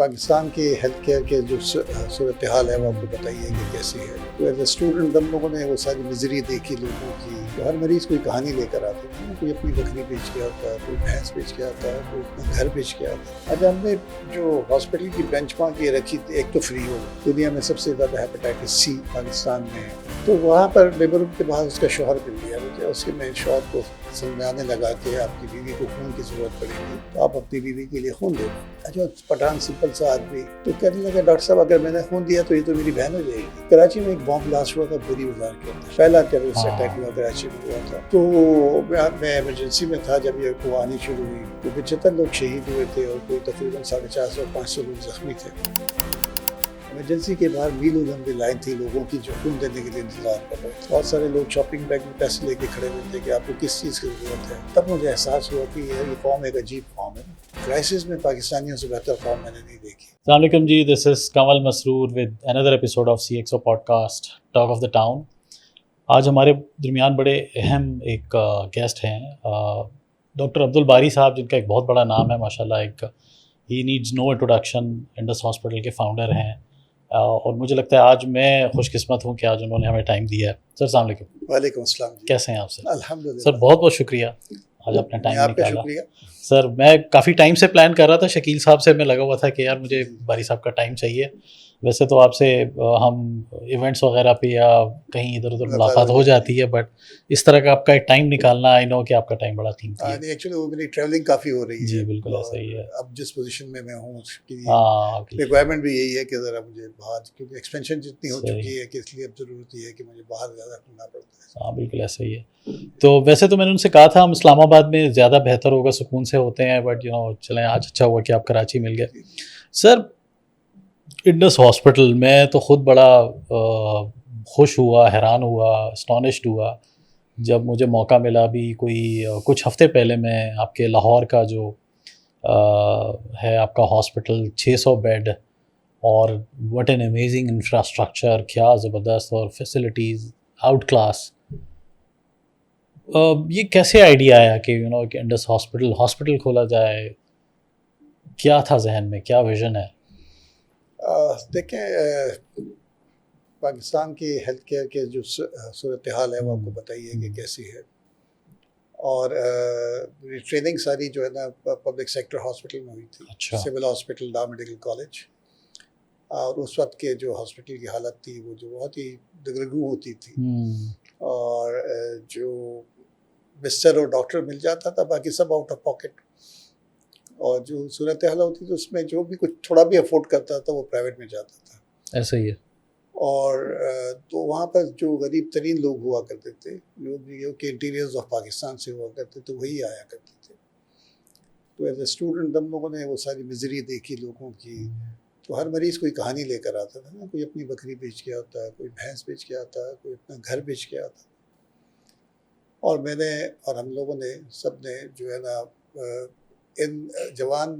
पाकिस्तान के health care के जो सूरत हाल है वो आपको बताइए कि कैसी है। तो एज ए स्टूडेंट हम लोगों ने वो सारी मिजरी देखी लोगों की। तो हर मरीज़ कोई कहानी लेकर आते हैं, कोई अपनी बकरी बेच के आता है, कोई भैंस बेच के आता है, कोई अपना घर बेच के आता है। अच्छा, हमने जो हॉस्पिटल की बेंचमार्क ये रखी थी, एक तो फ्री हो, दुनिया में सबसे ज़्यादा हेपेटाइटिस सी पाकिस्तान में है। तो वहाँ पर लेबर रूम के बाहर उसका शौहर मिल गया मुझे। उसके मैं शौहर को समझाने लगा कि आपकी बीवी को खून की ज़रूरत पड़ेगी तो आप अपनी बीवी के लिए खून दो। अच्छा, पठान सिंपल सा आदमी तो कहने लगा, डॉक्टर साहब अगर मैंने खून दिया तो ये तो मेरी बहन हो जाएगी। कराची में एक बॉम्ब ब्लास्ट हुआ था पूरी बाजार के अंदर, पहला टेररिस्ट अटैक हुआ कराची में हुआ था। तो मैं इमरजेंसी में था जब ये को आनी शुरू हुई। तो 75 लोग शहीद हुए थे और कोई तकरीबन 450-500 लोग जख्मी थे। इमरजेंसी के बाहर मीलों लंबी लाइन थी लोगों की जो खून देने के लिए इंतजार कर रहे थे। बहुत सारे लोग शॉपिंग बैग में पैसे लेके खड़े हुए थे कि आपको किस चीज़ की ज़रूरत है। तब मुझे एहसास हुआ कि ये कौम एक अजीब कौम है। क्राइसिस में पाकिस्तानियों से बेहतर कौम मैंने नहीं देखी। अस्सलाम वालेकुम जी, this is Kamal Masroor with another episode of CXO podcast talk of the town. आज हमारे दरमियान बड़े अहम एक गेस्ट हैं, डॉक्टर अब्दुल बारी साहब, जिनका एक बहुत बड़ा नाम है माशाल्लाह। एक ही needs no introduction, Indus hospital के फाउंडर हैं। और मुझे लगता है आज मैं खुशकिस्मत हूँ कि आज उन्होंने हमें टाइम दिया है। सर अस्सलाम वालेकुम। वालेकुम अस्सलाम जी। कैसे हैं आप सर? अल्हम्दुलिल्लाह। सर बहुत बहुत शुक्रिया, आज अपना टाइम आपका निकाला। शुक्रिया। सर मैं काफ़ी टाइम से प्लान कर रहा था, शकील साहब से मैं लगा हुआ था कि यार मुझे जी। बारी साहब का टाइम चाहिए। वैसे तो आपसे हम इवेंट्स वगैरह पे या कहीं इधर उधर मुलाकात हो जाती है, बट इस तरह का आपका एक टाइम निकालना, आई नो कि आपका टाइम बड़ा कीमती है। नहीं, एक्चुअली वो मेरी ट्रैवलिंग काफ़ी हो रही है जी बिल्कुल ऐसा ही और है। अब जिस पोजीशन में मैं हूँ उसकी हाँ रिक्वायरमेंट भी यही है कि ज़रा मुझे बाहर, क्योंकि एक्सपेंशन जितनी हो सही। चुकी है कि इसलिए अब ज़रूरत ये है कि मुझे बाहर ज़्यादा घूमना पड़ता है। हाँ बिल्कुल ऐसा ही है। तो वैसे तो मैंने उनसे कहा था हम इस्लामाबाद में ज़्यादा बेहतर होगा, सुकून से होते हैं, बट चलें आज अच्छा हुआ कि आप कराची मिल गए। जी जी। सर इंडस हॉस्पिटल में तो ख़ुद बड़ा खुश हुआ, हैरान हुआ, एस्टॉनिश्ड हुआ जब मुझे मौका मिला। अभी कोई कुछ हफ़्ते पहले मैं आपके लाहौर का जो है आपका हॉस्पिटल, 600 बेड और व्हाट एन अमेजिंग इंफ्रास्ट्रक्चर, क्या ज़बरदस्त और फैसिलिटीज़ आउट क्लास। ये कैसे आइडिया आया कि कि इंडस हॉस्पिटल खोला जाए? क्या था जहन में, क्या विज़न है? देखें, पाकिस्तान की हेल्थ केयर के जो सूरत हाल है वो आपको बताइए कि कैसी है। और मेरी ट्रेनिंग सारी जो है ना पब्लिक सेक्टर हॉस्पिटल में हुई थी। अच्छा। सिविल हॉस्पिटल, डा मेडिकल कॉलेज। और उस वक्त के जो हॉस्पिटल की हालत थी वो जो बहुत ही दगरगू होती थी। और जो बिस्तर और डॉक्टर मिल जाता था, बाकी सब आउट ऑफ पॉकेट। और जो सूरत हाल होती थी उसमें जो भी कुछ थोड़ा भी अफोर्ड करता था वो प्राइवेट में जाता था। ऐसा ही है। और तो वहाँ पर जो गरीब तरीन लोग हुआ करते थे, जो कि इंटीरियर्स ऑफ पाकिस्तान से हुआ करते थे, वही आया करते थे। तो एज ए स्टूडेंट हम लोगों ने वो सारी मिजरी देखी लोगों की। तो हर मरीज़ कोई कहानी लेकर आता था ना, कोई अपनी बकरी बेच के आता है, कोई भैंस बेच के आता है, कोई अपना घर बेच के आता है। और मैंने और हम लोगों ने सब ने जो है ना इन जवान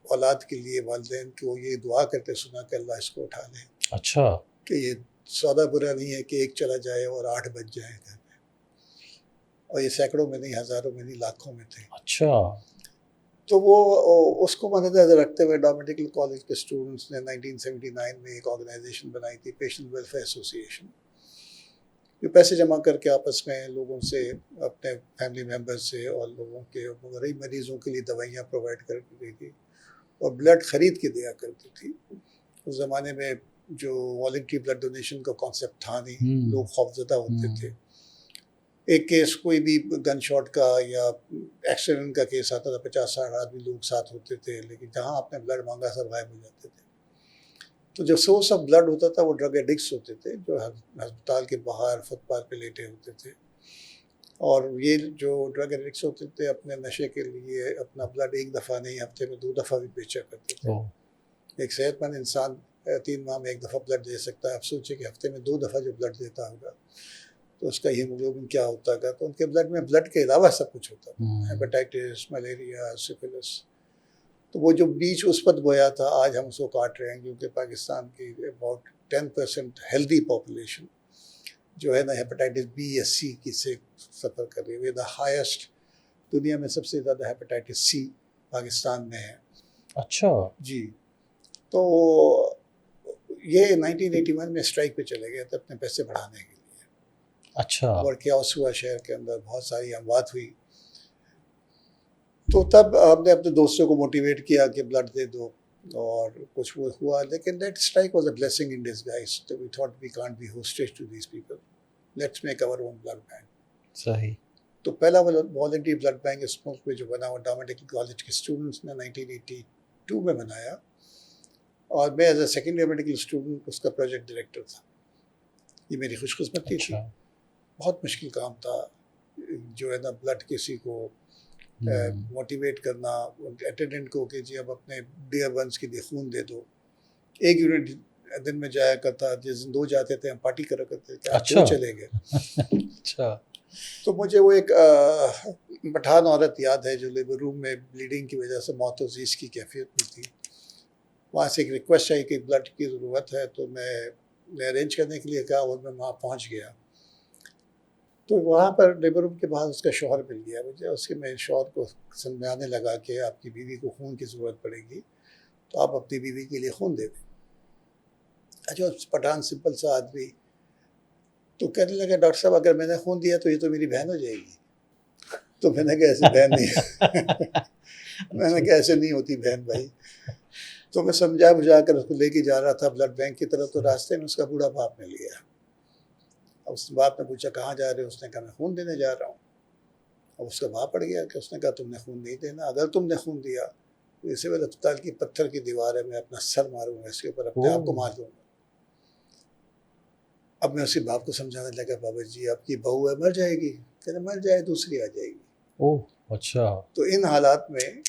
औलाद के लिए वालिदैन को ये दुआ करते सुना कि अल्लाह इसको उठा लें। अच्छा। कि ये सौदा बुरा नहीं है कि एक चला जाए और 8 बच जाए घर में। और ये सैकड़ों में नहीं, हज़ारों में नहीं, लाखों में थे। अच्छा। तो वो उसको मद्देनज़र रखते हुए डा मेडिकल कॉलेज के स्टूडेंट्स ने 1979 में एक ऑर्गेनाइजेशन बनाई थी, पेशेंट वेलफेयर एसोसिएशन, जो पैसे जमा करके आपस में लोगों से, अपने फैमिली मेम्बर्स से और लोगों के गरीब मरीज़ों के लिए दवाइयाँ प्रोवाइड करती थी और ब्लड ख़रीद के दिया करती थी। उस ज़माने में जो वॉलंटरी ब्लड डोनेशन का कॉन्सेप्ट था नहीं, लोग खौफज़दा होते थे। एक केस कोई भी गन शॉट का या एक्सीडेंट का केस आता था, 50-60 आदमी लोग साथ होते थे, लेकिन जहाँ आपने ब्लड मांगा सब गायब हो जाते थे। तो जो सोर्स ऑफ ब्लड होता था वो ड्रग एडिक्ट्स होते थे, जो अस्पताल के बाहर फुटपाथ पे लेटे होते थे। और ये जो ड्रग एडिक्ट्स होते थे अपने नशे के लिए अपना ब्लड एक दफ़ा नहीं, हफ्ते में 2 दफ़ा भी बेचा करते थे। एक सेहतमंद इंसान 3 माह में 1 दफ़ा ब्लड दे सकता है। आप सोचिए कि हफ्ते में 2 दफ़ा जो ब्लड देता होगा तो उसका हीमोग्लोबिन क्या होता है। तो उनके ब्लड में ब्लड के अलावा सब कुछ होता था, हेपेटाइटिस, मलेरिया, सिफिलिस। तो वो जो बीज उस पर बोया था, आज हम उसको काट रहे हैं, क्योंकि पाकिस्तान की अबाउट 10% हेल्दी पॉपुलेशन जो है ना हेपेटाइटिस बी या सी की से सफ़र कर रही है। द हाईएस्ट दुनिया में सबसे ज़्यादा हेपेटाइटिस सी पाकिस्तान में है। अच्छा जी। तो ये 1981 में स्ट्राइक पे चले गए थे अपने पैसे बढ़ाने के लिए। अच्छा। और क्यास हुआ शहर के अंदर, बहुत सारी अमवात हुई। तो तब हमने अपने दोस्तों को मोटिवेट किया कि ब्लड दे दो, और कुछ वो हुआ। लेकिन that strike was a blessing in disguise. तो we thought we can't be hostage to these people, let's make our own blood bank. सही। तो पहला वॉलंटरी ब्लड बैंक स्मोक में जो बना, वो डा मेडिकल कॉलेज के स्टूडेंट्स ने 1982 में बनाया, और मैं as a second year medical student उसका प्रोजेक्ट डायरेक्टर था। ये मेरी खुशकिस्मती थी। अच्छा। बहुत मुश्किल काम था, जो है ना, ब्लड किसी को मोटिवेट करना अटेंडेंट को कि जी अब अपने डियर वंस के लिए खून दे दो। एक यूनिट दिन में जाया करता, जिस दिन 2 जाते थे हम पार्टी करा करते थे, आज 2 अच्छा। चले गए। अच्छा। तो मुझे वो एक पठान औरत याद है जो लेबर रूम में ब्लीडिंग की वजह से मौत अजीज़ की कैफियत में थी। वहाँ से एक रिक्वेस्ट आई कि ब्लड की ज़रूरत है, तो मैं अरेंज करने के लिए कहा, और मैं वहाँ पहुँच गया। तो वहाँ पर लेबर रूम के बाहर उसका शौहर मिल गया मुझे। उसके मैं शौहर को समझाने लगा कि आपकी बीवी को खून की ज़रूरत पड़ेगी, तो आप अपनी बीवी के लिए खून दे दें। अच्छा, पठान सिंपल सा आदमी, तो कहने लगा, डॉक्टर साहब अगर मैंने खून दिया तो ये तो मेरी बहन हो जाएगी। तो मैंने कहा ऐसी बहन नहीं। मैंने कहा ऐसे नहीं होती बहन भाई। तो मैं समझा बुझा कर उसको लेके जा रहा था ब्लड बैंक की तरफ, तो रास्ते में उसका बूढ़ा बाप मिल गया। अब उस बाप ने पूछा कहाँ जा रहे हो? उसने कहा मैं खून देने जा रहा हूँ। अब उसका बाप पड़ गया कि उसने कहा तुमने खून नहीं देना, अगर तुमने खून दिया तो इसे वाले अस्पताल की पत्थर की दीवार है, मैं अपना सर मारूंगा इसके ऊपर, अपने आप को मार दूंगा। अब मैं उसके बाप को समझाने लगा, बाबा जी आपकी बहू है, मर जाएगी। कहते मर जाए दूसरी आ जाएगी। ओह, अच्छा। तो इन हालात में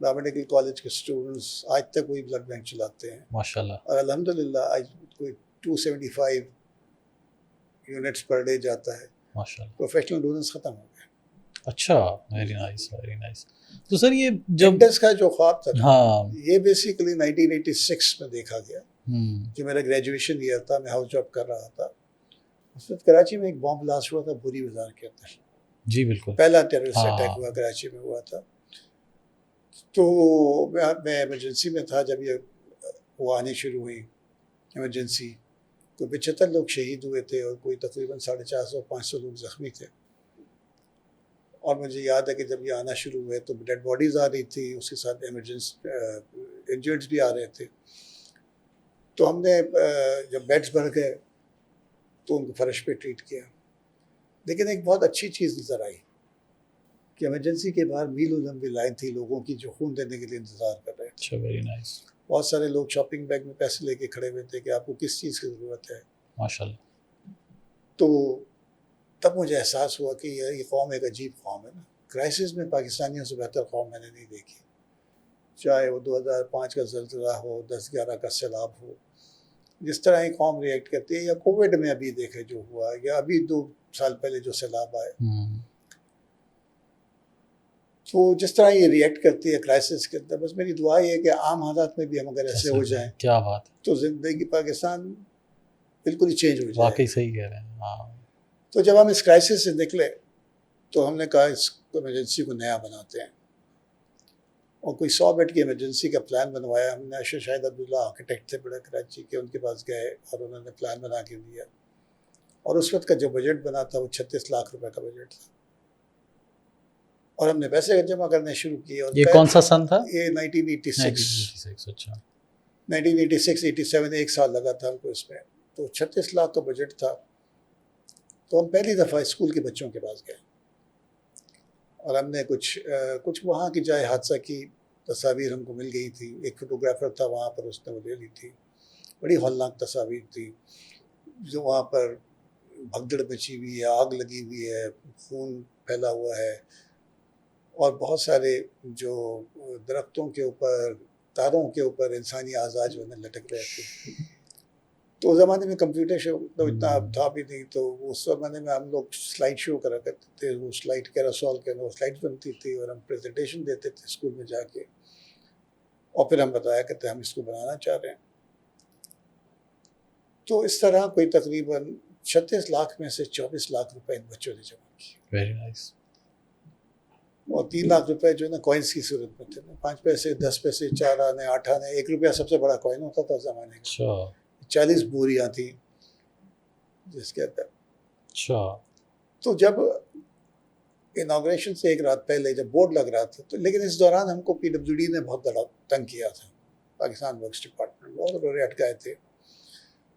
डा मेडिकल कॉलेज के स्टूडेंट्स आज तक वही ब्लड बैंक चलाते हैं, माशाल्लाह। और अल्हम्दुलिल्लाह आज कोई 275 यूनिट्स पर डे जाता है। माशाल्लाह। प्रोफेशनल डोनर्स ख़त्म हो गए। अच्छा। Very nice, very nice. तो सर ये जब इंडस का जो ख्वाब था ना, हाँ। ये बेसिकली 1986 में देखा गया। हम्म। जो मेरा ग्रेजुएशन ईयर था, मैं हाउस जॉब कर रहा था। उस वक्त कराची में एक बॉम्ब ब्लास्ट हुआ था भूरी बाजार के अंदर। जी बिल्कुल। पहला टेररिस्ट अटैक हाँ। हुआ कराची में हुआ था। तो मैं इमरजेंसी में था जब ये वो आनी शुरू हुई इमरजेंसी। कोई 75 लोग शहीद हुए थे और कोई तकरीबन 450-500 लोग ज़ख्मी थे। और मुझे याद है कि जब ये आना शुरू हुए तो डेड बॉडीज़ आ रही थी, उसके साथ इमरजेंसी इंजर्ड्स भी आ रहे थे। तो हमने जब बेड्स भर गए तो उनको फर्श पे ट्रीट किया। लेकिन एक बहुत अच्छी चीज़ नज़र आई कि इमरजेंसी के बाहर मीलों लंबी लाइन थी लोगों की जो खून देने के लिए इंतज़ार कर रहे थे। अच्छा, वेरी नाइस। बहुत सारे लोग शॉपिंग बैग में पैसे लेके खड़े हुए थे कि आपको किस चीज़ की ज़रूरत है। माशाल्लाह। तो तब मुझे एहसास हुआ कि ये कौम एक अजीब कौम है ना। क्राइसिस में पाकिस्तानियों से बेहतर कौम मैंने नहीं देखी। चाहे वो 2005 का ज़लज़ला हो, 10/11 का सैलाब हो, जिस तरह ये कौम रिएक्ट करती है, या कोविड में अभी देखे जो हुआ, या अभी 2 साल पहले जो सैलाब आए, तो जिस तरह ये रिएक्ट करती है क्राइसिस के अंदर, बस मेरी दुआ ये है कि आम हालात में भी हम अगर ऐसे हो जाएं, क्या बात है, तो ज़िंदगी पाकिस्तान बिल्कुल ही चेंज हो जाए। वाकई सही कह रहे हैं। हाँ। तो जब हम इस क्राइसिस से निकले तो हमने कहा इस इमरजेंसी को नया बनाते हैं, और कोई 100 बेड की इमरजेंसी का प्लान बनवाया हमने। अशर शाहिद अब्दुल्ला आर्किटेक्ट थे बड़े कराची के, उनके पास गए और उन्होंने प्लान बना के दिया। और उस वक्त का जो बजट बना था वो 36 लाख रुपए का बजट था, और हमने पैसे जमा करने शुरू किए। और ये कौन सा सन था? ये 1986। 1986। अच्छा। 1986-87 एक साल लगा था हमको इसमें। तो 36 लाख का बजट था। तो हम पहली दफ़ा स्कूल के बच्चों के पास गए और हमने कुछ वहाँ की जाए हादसा की तस्वीर हमको मिल गई थी। एक फ़ोटोग्राफ़र था वहाँ पर, उसने वो ले ली थी। बड़ी हौलनाक तस्वीर थी, जो वहाँ पर भगदड़ मची हुई है, आग लगी हुई है, खून फैला हुआ है, और बहुत सारे जो दरख्तों के ऊपर, तारों के ऊपर इंसानी आज़ा जो है लटक रहे थे। तो उस ज़माने में कंप्यूटर शो तो इतना था भी नहीं, तो उस ज़माने में हम लोग स्लाइड शो करा करते थे। वो स्लाइड कैरोसेल के अंदर स्लाइड्स बनती थी और हम प्रेजेंटेशन देते थे स्कूल में जाके, और फिर हम बताया करते हम इसको बनाना चाह रहे हैं। तो इस तरह कोई तकरीबन 36 लाख में से 24 लाख रुपए इन बच्चों ने जमा किए। Very nice. और 3 लाख रुपए जो है ना कॉइन्स की सूरत में थे, 5 पैसे, 10 पैसे, 4 आने, 8 आने, 1 रुपया सबसे बड़ा कॉइन होता था उस जमाने का। अच्छा 40 बोरियां थी जिसके अंदर। अच्छा तो जब इनाग्रेशन से एक रात पहले जब बोर्ड लग रहा था, तो लेकिन इस दौरान हमको पीडब्ल्यूडी ने बहुत बड़ा तंग किया था, पाकिस्तान वर्क्स डिपार्टमेंट, बहुत रोरे अटकाए थे।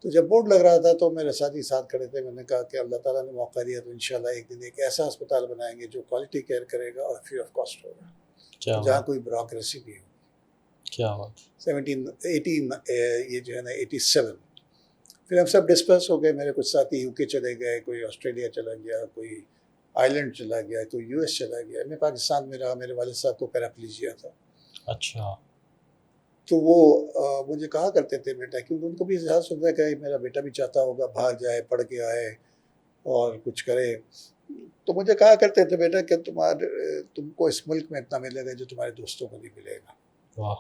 तो जब बोर्ड लग रहा था तो मेरे साथी साथ खड़े थे, मैंने कहा कि अल्लाह ताला ने मौका दिया तो इंशाल्लाह एक दिन एक ऐसा अस्पताल बनाएंगे जो क्वालिटी केयर करेगा और फ्री ऑफ कॉस्ट होगा, क्या जहाँ बात कोई ब्यूरोक्रेसी नहीं हो। क्या बात 18 ये जो है ना 87, फिर हम सब डिस्पर्स हो गए। मेरे कुछ साथी यूके चले गए, कोई ऑस्ट्रेलिया चला गया, कोई आयरलैंड चला गया, कोई यूएस चला गया। मैं पाकिस्तान में रहा, मेरे वालिद साहब को पैराप्लीजिया था। अच्छा तो वो मुझे कहा करते थे बेटा, क्योंकि उनको भी एहसास होता है कि मेरा बेटा भी चाहता होगा बाहर जाए, पढ़ के आए और कुछ करे। तो मुझे कहा करते थे बेटा कि तुमको इस मुल्क में इतना मिलेगा जो तुम्हारे दोस्तों को नहीं मिलेगा। वाह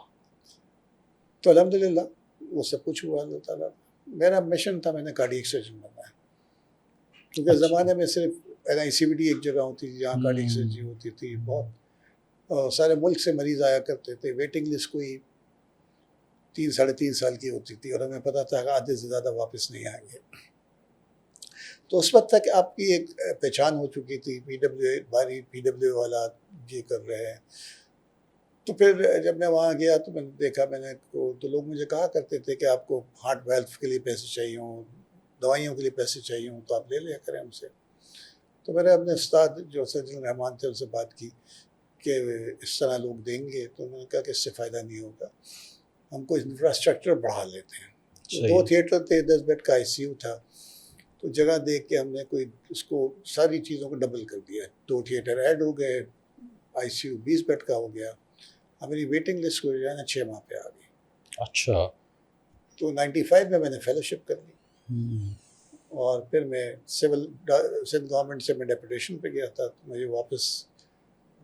तो अल्हम्दुलिल्लाह वो सब कुछ हुआ अल्लाह ताला। मेरा मिशन था, मैंने कार्डियक सर्जन बनाया, क्योंकि अच्छा। ज़माने में सिर्फ NICVD एक जगह होती थी जहाँ कार्डियक सर्जरी होती थी। बहुत सारे मुल्क से मरीज़ आया करते थे, वेटिंग लिस्ट कोई 3 साढ़े 3 साल की होती थी और हमें पता था कि आधे से ज़्यादा वापस नहीं आएंगे। तो उस वक्त तक आपकी एक पहचान हो चुकी थी, PW वाला ये कर रहे हैं। तो फिर जब मैं वहाँ गया तो मैंने देखा, तो लोग मुझे कहा करते थे कि आपको हार्ट वेल्थ के लिए पैसे चाहिए हों, दवाइयों के लिए पैसे चाहिए हों तो आप ले लिया करें हमसे। तो मैंने अपने उस्ताद जो सैयद रहमान थे उनसे बात की कि इस तरह लोग देंगे, तो मैंने कहा कि इससे फ़ायदा नहीं होगा, हमको इंफ्रास्ट्रक्चर बढ़ा लेते हैं। तो 2 थिएटर थे, 10 बेड का ICU था, तो जगह देख के हमने कोई उसको सारी चीज़ों को डबल कर दिया। 2 थिएटर ऐड हो गए, ICU 20 बेड का हो गया। हमारी वेटिंग लिस्ट जो है ना 6 माह पे आ गई। अच्छा तो 95 में मैंने फेलोशिप कर ली और फिर मैं सिंध गवर्नमेंट से मैं डेपुटेशन पे गया था। तो मुझे वापस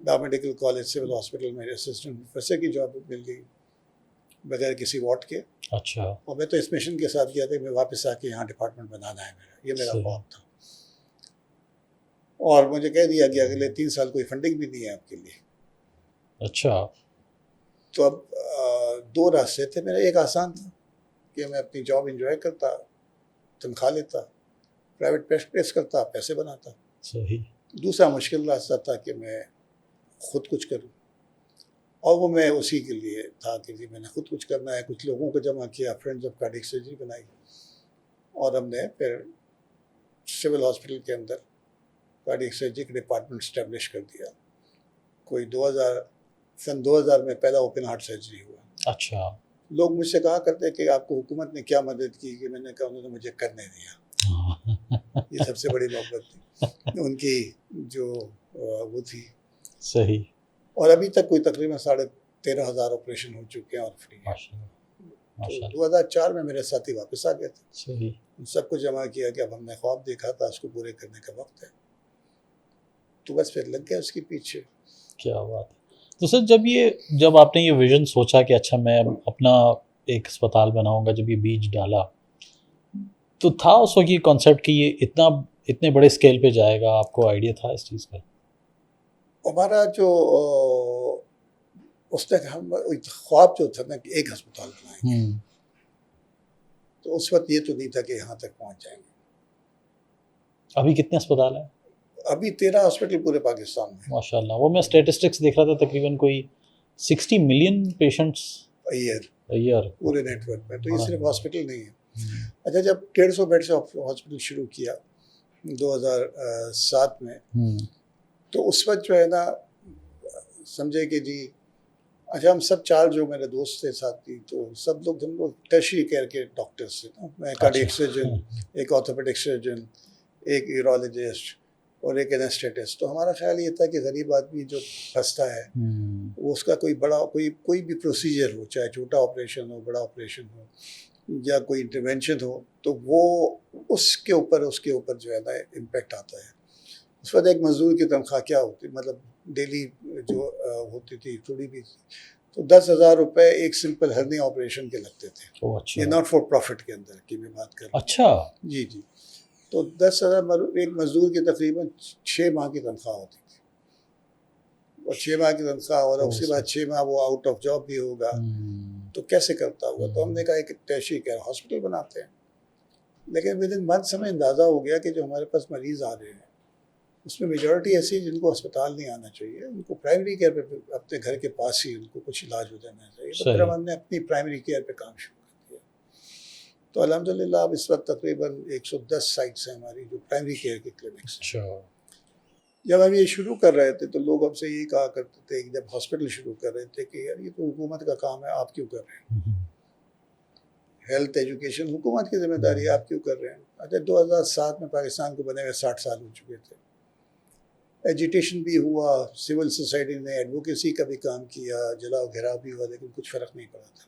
मेडिकल कॉलेज सिविल हॉस्पिटल में असिस्टेंट प्रोफेसर की जॉब मिल गई बगैर किसी वार्ड के। अच्छा और मैं तो इस मिशन के साथ गया था, मैं वापस आके यहाँ डिपार्टमेंट बनाना है मेरा, ये मेरा सही। ख्वाब था। और मुझे कह दिया कि अगले 3 साल कोई फंडिंग भी नहीं है आपके लिए। अच्छा तो अब 2 रास्ते थे मेरे। एक आसान था कि मैं अपनी जॉब इंजॉय करता, तनख्वाह लेता, प्राइवेट प्रैक्टिस करता, पैसे बनाता। सही दूसरा मुश्किल रास्ता था कि मैं खुद कुछ करूं, और वो मैं उसी के लिए था कि जी मैंने खुद कुछ करना है। कुछ लोगों को जमा किया, फ्रेंड्स ऑफ कार्डियक सर्जरी बनाई, और हमने फिर सिविल हॉस्पिटल के अंदर कार्डियक सर्जरी का डिपार्टमेंट इस्टेब्लिश कर दिया। कोई सन 2000 में पहला ओपन हार्ट सर्जरी हुआ। अच्छा लोग मुझसे कहा करते कि आपको हुकूमत ने क्या मदद की, कि मैंने कहा उन्होंने मुझे करने दिया। ये सबसे बड़ी मोहब्बत थी उनकी, जो वो थी। सही और अभी तक कोई तकरीबन 13,500 ऑपरेशन हो चुके हैं और फ्री हैं। माशाल्लाह तो माशाल्लाह 2004 में मेरे साथी वापस आ गए थे, सही उन सबको जमा किया कि अब हमने ख्वाब देखा था, उसको पूरे करने का वक्त है। तो बस फिर लग गया उसके पीछे। क्या बात है। तो सर जब आपने ये विजन सोचा कि अच्छा मैं अपना एक अस्पताल बनाऊंगा, जब ये बीज डाला तो था उस वक्त ये कॉन्सेप्ट कि ये इतने बड़े स्केल पे जाएगा, आपको आइडिया था इस चीज़ का? हमारा जो उस तक हम ख्वाब जो था ना कि एक अस्पताल बनाएंगे, तो उस वक्त ये तो नहीं था कि यहाँ तक पहुँच जाएंगे। अभी कितने अस्पताल हैं? अभी 13 हॉस्पिटल पूरे पाकिस्तान में माशाल्लाह। वो मैं स्टैटिस्टिक्स देख रहा था, तकरीबन कोई 60 मिलियन पेशेंट्स ईयर ईयर पूरे नेटवर्क में। तो ये बड़ा सिर्फ है। हॉस्पिटल नहीं है। अच्छा, जब 150 बेड से हॉस्पिटल शुरू किया 2007 में, तो उस वक्त जो है ना समझे कि जी, अच्छा हम सब 4 जो मेरे दोस्त थे साथी, तो सब लोग हम लोग टर्शियरी केयर के डॉक्टर्स थे ना। मैं कार्डियक सर्जन, एक ऑर्थोपेडिक सर्जन, एक यूरोलॉजिस्ट और एक एनेस्थेटिस्ट। तो हमारा ख्याल ये था कि गरीब आदमी जो फंसता है वो उसका कोई भी प्रोसीजर हो, चाहे छोटा ऑपरेशन हो, बड़ा ऑपरेशन हो, या कोई इंटरवेंशन हो, तो वो उसके ऊपर जो है ना इम्पेक्ट आता है। उस वक्त एक मजदूर की तनख्वाह क्या होती, मतलब डेली जो होती थी थोड़ी भी, तो 10,000 रुपये एक सिंपल हर्निया ऑपरेशन के लगते थे। ओह अच्छा। ये नॉट फॉर प्रॉफिट के अंदर की मैं बात कर रहा हूँ। अच्छा जी जी। तो 10,000 एक मजदूर की तकरीबन 6 माह की तनख्वाह होती थी। और 6 माह की तनख्वाह, और ओह, उसके बाद 6 माह वो आउट ऑफ जॉब भी होगा, तो कैसे करता होगा। तो हमने कहा एक टैशी केयर हॉस्पिटल बनाते हैं। लेकिन विद इन मंथ्स हमें अंदाज़ा हो गया कि जो हमारे पास मरीज़ आ रहे हैं उसमें मेजॉरिटी ऐसी है जिनको अस्पताल नहीं आना चाहिए, उनको प्राइमरी केयर पे अपने घर के पास ही उनको कुछ इलाज हो जाना चाहिए। तो फिर सही। हमने अपनी प्राइमरी केयर पे काम शुरू कर दिया। तो अल्हम्दुलिल्लाह अब इस वक्त तकरीबन 110 साइट्स हैं हमारी जो प्राइमरी केयर की क्लिनिक्स हैं। अच्छा। जब हम ये शुरू कर रहे थे तो लोग हमसे यही कहा करते थे कि जब हॉस्पिटल शुरू कर रहे थे कि यार ये तो हुकूमत का काम है, आप क्यों कर रहे हैं, हेल्थ एजुकेशन हुकूमत की जिम्मेदारी है, आप क्यों कर रहे हैं। अच्छा, 2007 में पाकिस्तान को बने हुए 60 साल हो चुके थे, एजिटेशन भी हुआ, सिविल सोसाइटी ने एडवोकेसी का भी काम किया, जलाओ घेराव भी हुआ, लेकिन कुछ फ़र्क नहीं पड़ा था।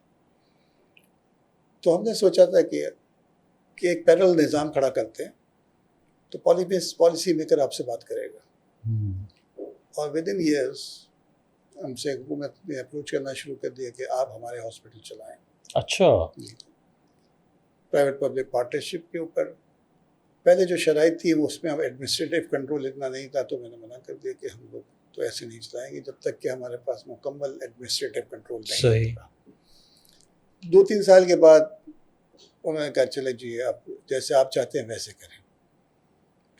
तो हमने सोचा था कि एक पैरेलल निज़ाम खड़ा करते हैं, तो पॉलिसी मेकर आपसे बात करेगा, और विद इन ईयर्स हमसे हुकूमत ने अप्रोच करना शुरू कर दिया कि आप हमारे हॉस्पिटल चलाएं। अच्छा। प्राइवेट पब्लिक पार्टनरशिप के ऊपर पहले जो शराइत थी वो उसमें हम एडमिनिस्ट्रेटिव कंट्रोल इतना नहीं था, तो मैंने मना कर दिया कि हम लोग तो ऐसे नहीं चलाएंगे जब तक कि हमारे पास मुकम्मल एडमिनिस्ट्रेटिव कंट्रोल नहीं सही। होगा। 2-3 साल के बाद उन्होंने कहा चले जी आप जैसे आप चाहते हैं वैसे करें।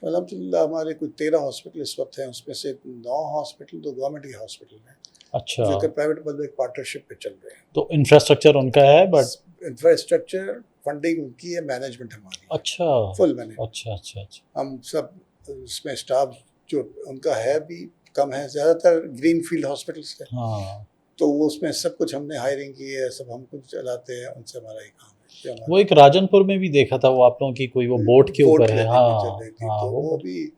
तो अल्हम्दुलिल्लाह हमारे कुछ 13 हॉस्पिटल इस वक्त हैं, उसमें से 9 हॉस्पिटल तो गवर्नमेंट के हॉस्पिटल हैं अच्छा। जो कि प्राइवेट पब्लिक पार्टनरशिप पे चल रहे हैं। तो इंफ्रास्ट्रक्चर उनका है, बट इंफ्रास्ट्रक्चर फंडिंग उनकी है, मैनेजमेंट हमारी है, अच्छा। Full management. अच्छा अच्छा अच्छा। हम सब उसमें स्टाफ जो उनका है भी कम है, ज़्यादातर ग्रीन फील्ड हॉस्पिटल्स है, हाँ, तो वो उसमें सब कुछ हमने हायरिंग की है, सब हम कुछ चलाते हैं, उनसे हमारा ही काम है कि हमारा वो एक राजनपुर में भी देखा था वो आप लोगों की कोई वो बोट के बोट ऊपर है। क्लिनिक हाँ भी चल रही थी। हाँ, तो वो वो भी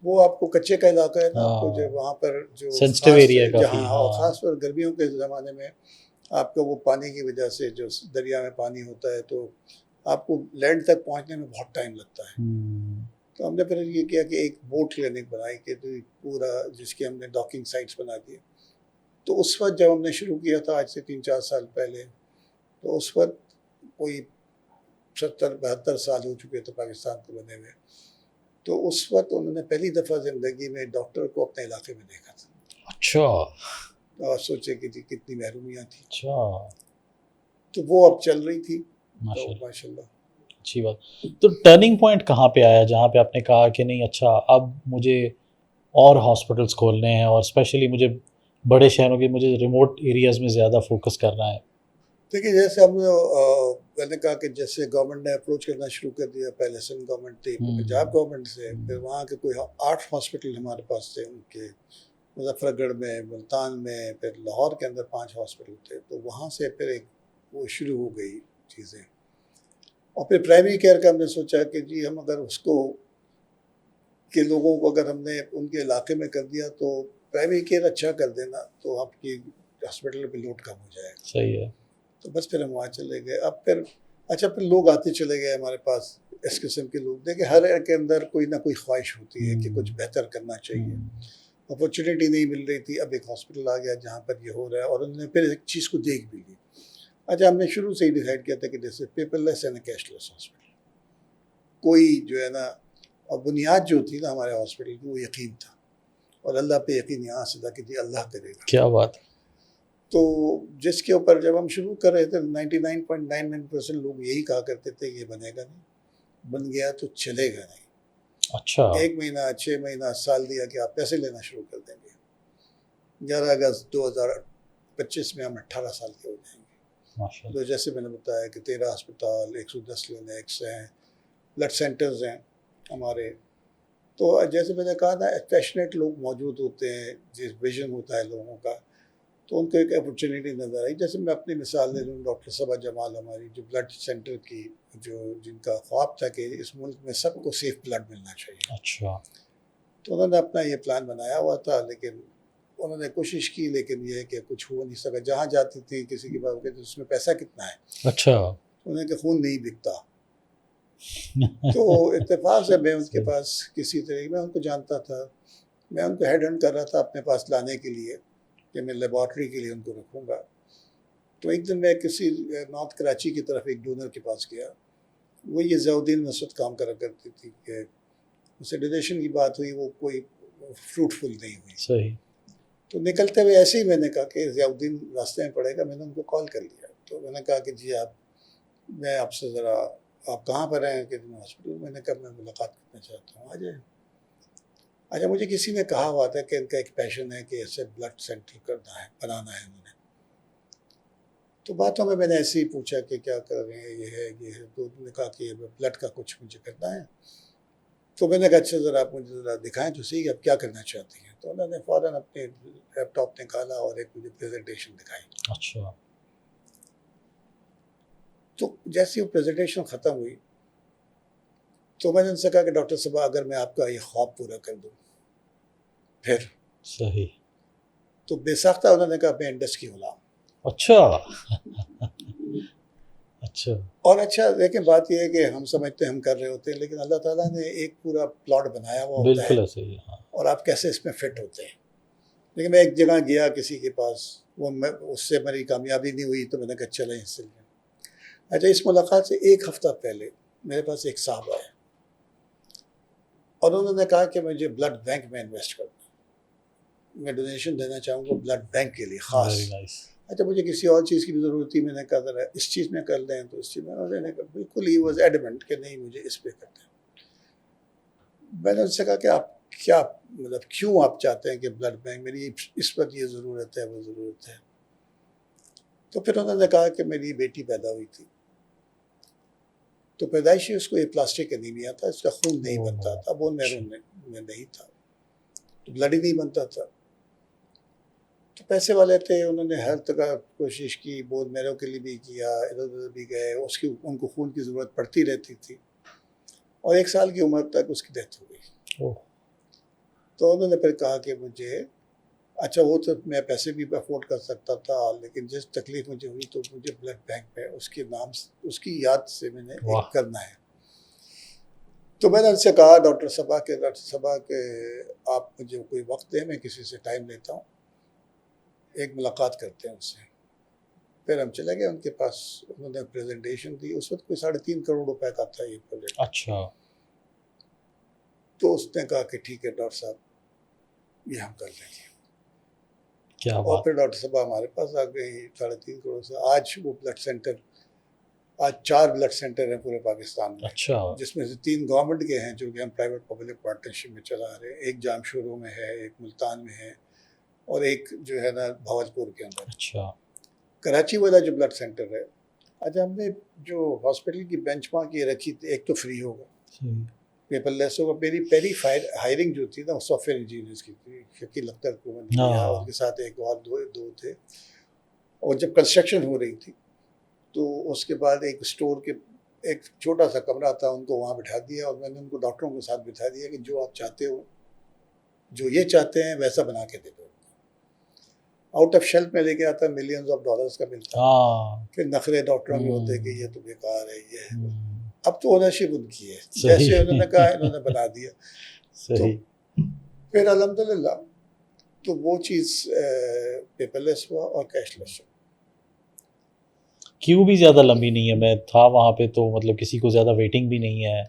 वो आपको कच्चे का इलाका है ना, आपको जो हाँ, वहाँ पर जो सेंसिटिव खास एरिया काफी। जहाँ और हाँ। ख़ास पर गर्मियों के ज़माने में आपका वो पानी की वजह से जो दरिया में पानी होता है तो आपको लैंड तक पहुँचने में बहुत टाइम लगता है। तो हमने फिर ये किया कि एक बोट क्लिनिक बनाई कि तो पूरा जिसके हमने डॉकिंग साइट्स बना दिए। तो उस वक्त जब हमने शुरू किया था आज से 3-4 साल पहले, तो उस वक्त कोई 70-72 साल हो चुके थे पाकिस्तान को बने हुए। तो उस वक्त उन्होंने पहली दफ़ा ज़िंदगी में डॉक्टर को अपने इलाके में देखा था। अच्छा। और सोचे कि जी कितनी महरूमियाँ थी। अच्छा। तो वो अब चल रही थी, तो माशाल्लाह। माशाल्लाह। अच्छी बात। तो टर्निंग पॉइंट कहाँ पे आया जहाँ पे आपने कहा कि नहीं, अच्छा अब मुझे और हॉस्पिटल्स खोलने हैं, और स्पेशली मुझे बड़े शहरों के, मुझे रिमोट एरियाज़ में ज़्यादा फोकस करना है। देखिए जैसे हम मैंने कहा कि जैसे गवर्नमेंट ने अप्रोच करना शुरू कर दिया, पहले सिंध गवर्नमेंट थी, फिर पंजाब गवर्नमेंट से, फिर वहाँ के कोई 8 हॉस्पिटल हमारे पास थे उनके, मुजफ्फरगढ़ में, मुल्तान में, फिर लाहौर के अंदर 5 हॉस्पिटल थे। तो वहाँ से फिर एक वो शुरू हो गई चीज़ें। और फिर प्राइमरी केयर का हमने सोचा कि जी हम अगर उसको के लोगों को अगर हमने उनके इलाके में कर दिया तो प्राइमरी केयर अच्छा कर देना तो आपकी हॉस्पिटल पे लोड कम हो जाएगा। सही है। तो बस फिर हम वहाँ चले गए। अब फिर अच्छा फिर लोग आते चले गए हमारे पास, इस किस्म के लोग। देखिए हर एक के अंदर कोई ना कोई ख्वाहिश होती है कि कुछ बेहतर करना चाहिए। अपॉर्चुनिटी नहीं मिल रही थी, अब एक हॉस्पिटल आ गया जहाँ पर ये हो रहा है, और उन्होंने फिर एक चीज़ को देख भी ली। अच्छा हमने शुरू से ही डिसाइड किया था कि जैसे पेपरलेस एंड कैशलेस हॉस्पिटल, कोई जो है ना, और बुनियाद जो थी ना हमारे हॉस्पिटल की वो यकीन था, और अल्लाह पे यकीन यहाँ से था कि जी अल्लाह करेगा। क्या बात। तो जिसके ऊपर जब हम शुरू कर रहे थे 99.99% लोग यही कहा करते थे ये बनेगा नहीं, बन गया तो चलेगा नहीं। अच्छा। 1 महीना, 6 महीना, साल दिया कि आप पैसे लेना शुरू कर देंगे। 11 अगस्त 2025 में हम 18 साल के हो जाएंगे। माशाल्लाह। तो जैसे मैंने बताया कि 13 अस्पताल, 110 क्लिनिक्स हैं, ब्लड सेंटर्स हैं हमारे। तो जैसे मैंने कहा ना, पैशनेट लोग मौजूद होते हैं, जिस विजन होता है लोगों का, तो उनको एक अपॉर्चुनिटी नज़र आई। जैसे मैं अपनी मिसाल ले लूँ, डॉक्टर सबा जमाल हमारी जो ब्लड सेंटर की, जो जिनका ख्वाब था कि इस मुल्क में सबको सेफ ब्लड मिलना चाहिए। अच्छा। तो उन्होंने अपना ये प्लान बनाया हुआ था, लेकिन उन्होंने कोशिश की, लेकिन ये है कि कुछ हो नहीं सका। जहाँ जाती थी किसी के पास कहते उसमें पैसा कितना है, अच्छा। उन्होंने कहा खून नहीं बिकता। तो इत्तेफाक से मैं उनके पास किसी तरीके, मैं उनको जानता था, मैं उनको हेड हंट कर रहा था अपने पास लाने के लिए कि मैं लेबॉर्ट्री के लिए उनको रखूँगा। तो एक दिन मैं किसी नॉर्थ कराची की तरफ एक डोनर के पास गया, वो ये ज़ियाउद्दीन में उस वक्त काम करा करती थी, कि उससे डोनेशन की बात हुई, वो कोई फ्रूटफुल नहीं हुई। सही। तो निकलते हुए ऐसे ही मैंने कहा कि ज़ियाउद्दीन रास्ते में पड़ेगा, मैंने उनको कॉल कर लिया। तो मैंने कहा कि जी मैं आपसे ज़रा, आप कहाँ पर हैं? कि हॉस्पिटल। मैंने कहा मैं मुलाकात करना चाहता हूँ, आ जाए। अच्छा, मुझे किसी ने कहा हुआ था कि इनका एक पैशन है कि ऐसे ब्लड सेंटर करना है, बनाना है उन्हें। तो बातों में मैंने ऐसे ही पूछा कि क्या कर रहे हैं, ये है। तो उन्होंने कहा कि ब्लड का कुछ मुझे करना है। तो मैंने कहा अच्छा ज़रा आप मुझे ज़रा दिखाएं तो सही, आप क्या करना चाहती हैं। तो उन्होंने फ़ौरन अपने लैपटॉप निकाला और एक मुझे प्रेजेंटेशन दिखाई। अच्छा। तो जैसे वो प्रेजेंटेशन ख़त्म हुई तो मैंने उनसे कहा कि डॉक्टर साहब, अगर मैं आपका ये ख्वाब पूरा कर दूँ फिर? सही। तो बेसाख्ता उन्होंने कहा मैं इंडस की गुलाम। अच्छा। अच्छा। और अच्छा देखिए, बात यह है कि हम समझते हैं हम कर रहे होते हैं, लेकिन अल्लाह ताला ने एक पूरा प्लॉट बनाया हुआ होता है बिल्कुल ऐसे ही, हाँ। और आप कैसे इसमें फिट होते हैं। लेकिन मैं एक जगह गया किसी के पास, उससे मेरी कामयाबी नहीं हुई, तो मैंने कहा चलें इससे। अच्छा, इस मुलाकात से एक हफ़्ता पहले मेरे पास एक साहब आए और उन्होंने कहा कि मुझे ब्लड बैंक में इन्वेस्ट करना, मैं डोनेशन देना चाहूँगा ब्लड बैंक के लिए ख़ास। Very nice. अच्छा, मुझे किसी और चीज़ की भी ज़रूरत थी। मैंने कहा ज़रा इस चीज़ में कर दें, तो इस चीज़ में। उन्होंने कहा बिल्कुल, ही वॉज एडमेंट कि नहीं, मुझे इस पे कर दें। मैंने उनसे कहा कि आप क्या, मतलब क्यों आप चाहते हैं कि ब्लड बैंक, मेरी इस वक्त ये ज़रूरत है, वो ज़रूरत है। तो फिर उन्होंने कहा कि मेरी बेटी पैदा हुई थी, तो पैदाइशी उसको एप्लास्टिक एनीमिया था, इसका खून नहीं बनता था, बोन मैरो में नहीं था, तो ब्लड ही नहीं बनता था। तो पैसे वाले थे, उन्होंने हर तरह कोशिश की, बोन मैरो के लिए भी किया, इधर उधर भी गए, उनको खून की ज़रूरत पड़ती रहती थी और 1 साल की उम्र तक उसकी डेथ हो गई। तो उन्होंने फिर कहा कि मुझे, अच्छा वो तो मैं पैसे भी अफोर्ड कर सकता था, लेकिन जिस तकलीफ मुझे हुई तो मुझे ब्लड बैंक में उसके नाम, उसकी याद से मैंने एक करना है। तो मैंने उनसे कहा डॉक्टर साहब के आप मुझे कोई वक्त दें, मैं किसी से टाइम लेता हूँ, एक मुलाकात करते हैं उनसे। फिर हम चले गए उनके पास, उन्होंने प्रेजेंटेशन दी। उस वक्त कोई 3.5 करोड़ रुपए का था ये प्रोजेक्ट। अच्छा। तो उसने कहा कि ठीक है डॉक्टर साहब, ये हम कर लेंगे। क्या और बात। फिर डॉक्टर साहब हमारे पास आ गई 3.5 करोड़ से। आज वो ब्लड सेंटर, आज 4 ब्लड सेंटर हैं पूरे पाकिस्तान में। अच्छा। जिसमें से 3 गवर्नमेंट के हैं जो कि हम प्राइवेट पब्लिक पार्टनरशिप में चला रहे हैं। एक जामशोरों में है, एक मुल्तान में है और एक जो है ना भावलपुर के अंदर। अच्छा। कराची वाला जो ब्लड सेंटर है, अच्छा हमने जो हॉस्पिटल की बेंचमार्क ये रखी थी, एक तो फ्री होगा, पेपरलेस होगा। मेरी पहली हायरिंग जो थी ना, वो सॉफ्टवेयर इंजीनियर्स की थी। शकील अख्तर को मैंने लिया, उनके साथ एक और दो थे। और जब कंस्ट्रक्शन हो रही थी तो उसके बाद एक स्टोर के एक छोटा सा कमरा था, उनको वहाँ बिठा दिया और मैंने उनको डॉक्टरों के साथ बिठा दिया कि जो आप चाहते हो, जो ये चाहते हैं वैसा बना के दे दो। आउट ऑफ शेल्फ में लेके आता, मिलियंस ऑफ डॉलर्स का मिलता। फिर नखरे डॉक्टरों के होते कि ये तो बेकार है, ये है। अब तो ओनरशिप उनकी है, जैसे उन्होंने कहा इन्होंने बना दिया। सही। तो फिर अल्हम्दुलिल्लाह तो वो चीज़ पेपरलेस हुआ और कैशलेस हुआ। क्यू भी ज़्यादा लंबी नहीं है, मैं था वहाँ पे तो मतलब किसी को ज़्यादा वेटिंग भी नहीं है।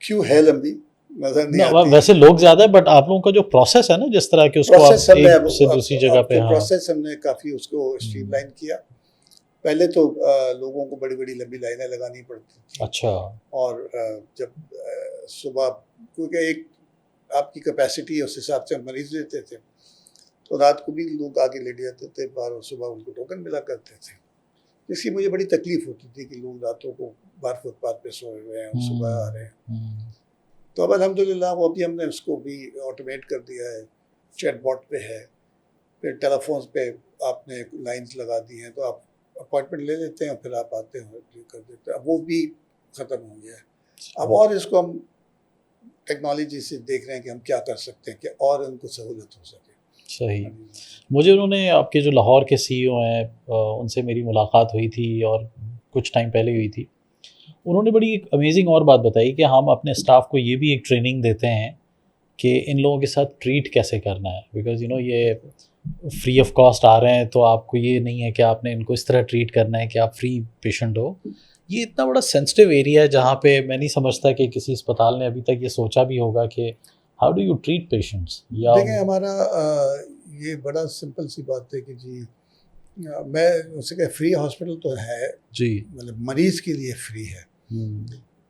क्यू है लंबी, नजर नहीं ना, आती। वैसे लोग ज़्यादा है, बट आप लोगों का जो प्रोसेस है ना, जिस तरह के उसको प्रोसेस आप हमने एक से दूसरी जगह पे, तो हाँ। प्रोसेस हमने काफ़ी उसको स्ट्रीमलाइन किया। पहले तो लोगों को बड़ी बड़ी लंबी लाइनें लगानी पड़ती थी। अच्छा। और जब सुबह, क्योंकि एक आपकी कैपेसिटी है, उस हिसाब से हम मरीज लेते थे, तो रात को भी लोग आगे लेट जाते थे बाहर और सुबह उनको टोकन मिला करते थे। इसकी मुझे बड़ी तकलीफ होती थी कि लोग रातों को बाहर फुटपाथ पे सोए हुए हैं और सुबह आ रहे हैं। तो अब अल्हम्दुलिल्लाह वो अभी हमने उसको भी ऑटोमेट कर दिया है, चैटबॉट पे है। फिर टेलीफोन्स पे आपने लाइंस लगा दी हैं, तो आप अपॉइंटमेंट ले लेते हैं, फिर आप आते हैं कर देते हैं। अब वो भी ख़त्म हो गया है। अब और इसको हम टेक्नोलॉजी से देख रहे हैं कि हम क्या कर सकते हैं कि और उनको सहूलत हो सके। सही। मुझे उन्होंने, आपके जो लाहौर के सीईओ हैं, उनसे मेरी मुलाकात हुई थी और कुछ टाइम पहले हुई थी। उन्होंने बड़ी एक अमेजिंग और बात बताई कि हम अपने स्टाफ को ये भी एक ट्रेनिंग देते हैं कि इन लोगों के साथ ट्रीट कैसे करना है, बिकॉज़ ये फ्री ऑफ कॉस्ट आ रहे हैं, तो आपको ये नहीं है कि आपने इनको इस तरह ट्रीट करना है कि आप फ्री पेशेंट हो। ये इतना बड़ा सेंसिटिव एरिया है जहाँ पे मैं नहीं समझता कि किसी अस्पताल ने अभी तक ये सोचा भी होगा कि how do you treat patients. या देखें, हमारा ये बड़ा सिंपल सी बात है कि जी मैं उससे कहा फ्री हॉस्पिटल तो है, जी। मतलब मरीज के लिए फ्री है,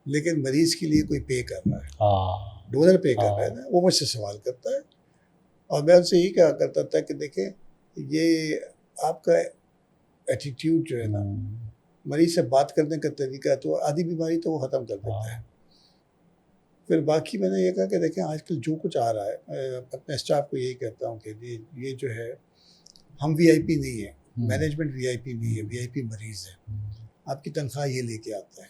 लेकिन मरीज के लिए कोई पे कर रहा है, हाँ। डोनर पे कर रहा है हाँ। ना, वो मुझसे सवाल करता है। और मैं उनसे यही कहा करता था कि देखें, ये आपका एटीट्यूड जो है ना, मरीज से बात करने का तरीका, तो आधी बीमारी तो वो ख़त्म कर देता है। फिर बाकी मैंने ये कहा कि देखें, आजकल जो कुछ आ रहा है, अपने स्टाफ को यही कहता हूँ कि ये जो है, हम वीआईपी नहीं है, मैनेजमेंट वीआईपी नहीं है, वीआईपी मरीज़ है। आपकी तनख्वाह ये लेके आता है,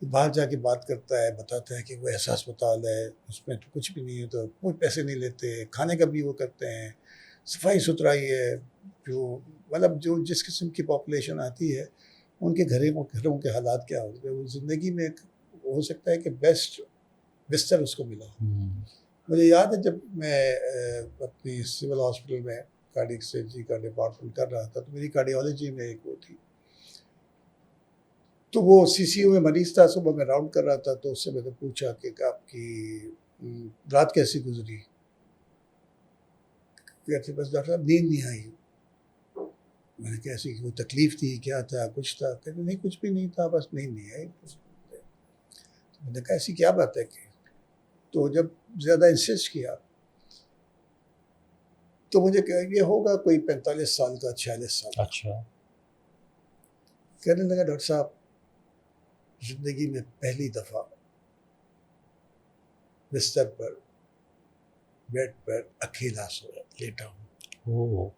बाहर जाके बात करता है, बताता है कि वो ऐसा अस्पताल है, उसमें तो कुछ भी नहीं है, तो कोई पैसे नहीं लेते, खाने का भी वो करते हैं, सफाई सुथराई है, जो मतलब जो जिस किस्म की पॉपुलेशन आती है, उनके घरों के हालात क्या होते हैं, वो ज़िंदगी में हो सकता है कि बेस्ट बिस्तर उसको मिला। मुझे याद है जब मैं अपनी सिविल हॉस्पिटल में कार्डियक सर्जरी का डिपार्टमेंट कर रहा था, तो मेरी कार्डियोलॉजी में एक वो थी, तो वो सीसीयू में मरीज था, सुबह मैं राउंड कर रहा था, तो उससे मैंने पूछा कि आपकी रात कैसी गुजरी? कहते बस डॉक्टर साहब नींद नहीं आई। मैंने कहा ऐसी कोई तकलीफ थी, क्या था, कुछ था? कहते नहीं कुछ भी नहीं था, बस नींद नहीं आई। तो मैंने कहा ऐसी क्या बात है कि, तो जब ज़्यादा इंसिस्ट किया, तो मुझे कहा ये होगा कोई 45 साल का, 46 साल का। अच्छा। कहने लगा डॉक्टर साहब, जिंदगी में पहली दफ़ा बिस्तर पर, बेड पर अकेला सोया, लेटा हूँ। ओह!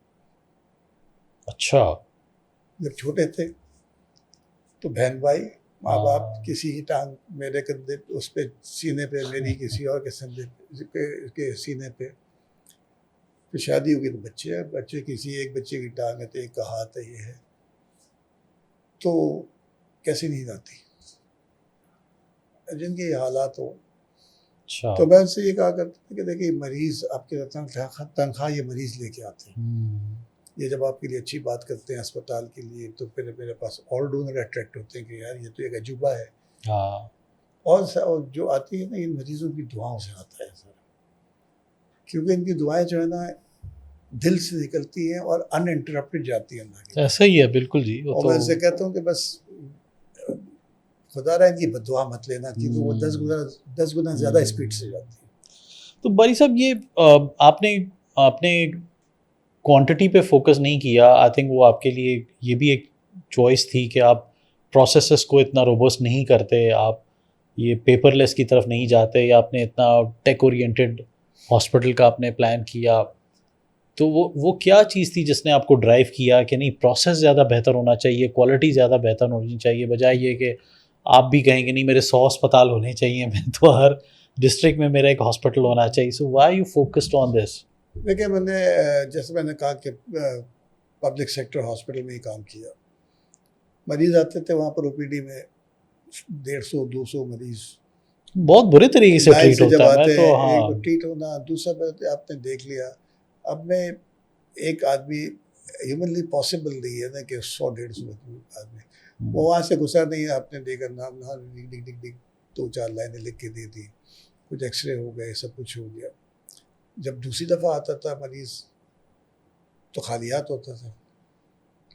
अच्छा। जब छोटे थे तो बहन भाई, माँ बाप, हाँ। किसी की टांग मेरे कंधे उस पे, सीने पे मेरी, किसी और के के सीने पे। फिर शादी होगी तो बच्चे हैं, बच्चे किसी एक बच्चे की टांग है तो एक का हाथ है, ये है, तो कैसी नींद आती जिनके ये हालात हो। अच्छा। तो मैं उनसे ये कहा करता था कि देखिए, मरीज़ आपके तनख्वाह ये मरीज़ लेके आते हैं। ये जब आपके लिए अच्छी बात करते हैं अस्पताल के लिए, तो फिर मेरे पास और डोनर अट्रैक्ट होते हैं कि यार ये तो एक अजूबा है। हाँ। और जो आती है ना, इन मरीज़ों की दुआओं से आता है सारा, क्योंकि इनकी दुआएं जो है ना, दिल से निकलती हैं और अनइंटरप्टेड जाती हैं अल्लाह की तरफ। ऐसा ही है, बिल्कुल जी, वो और तो मैं उनसे कहता हूँ कि बस खुदा रहा इनकी बद्दुआ मत लेना, क्योंकि वो 10 गुना ज़्यादा स्पीड से जाती है। तो बारी साहब ये आपने आपने क्वांटिटी पे फोकस नहीं किया। आई थिंक वो आपके लिए ये भी एक चॉइस थी कि आप प्रोसेसेस को इतना रोबस्ट नहीं करते, आप ये पेपरलेस की तरफ नहीं जाते, या आपने इतना टेक ओरिएंटेड हॉस्पिटल का आपने प्लान किया। तो वो क्या चीज़ थी जिसने आपको ड्राइव किया कि नहीं, प्रोसेस ज़्यादा बेहतर होना चाहिए, क्वालिटी ज़्यादा बेहतर होनी चाहिए, बजाय ये कि आप भी कहेंगे नहीं मेरे 100 अस्पताल होने चाहिए, मैं तो हर डिस्ट्रिक्ट में मेरा एक हॉस्पिटल होना चाहिए। So why you focused on this? देखिए, मैंने जैसे मैंने कहा कि पब्लिक सेक्टर हॉस्पिटल में ही काम किया। मरीज़ आते थे वहाँ पर ओपीडी में 150-200 मरीज़ बहुत बुरे तरीके से लाइन ट्रीट से जब होता है, मैं आते तो हैं, एक तो हाँ। ट्रीट होना, दूसरा बात आपने देख लिया। अब मैं एक आदमी ह्यूमनली पॉसिबल नहीं है ना कि 100-150 आदमी वो वहाँ से गुजरा नहीं है, आपने देखा नाम डिग डिग डिग डिग 2-4 लाइनें लिख के दे दी, कुछ एक्सरे हो गए, सब कुछ हो गया। जब दूसरी दफ़ा आता था मरीज़, तो खालियात होता था,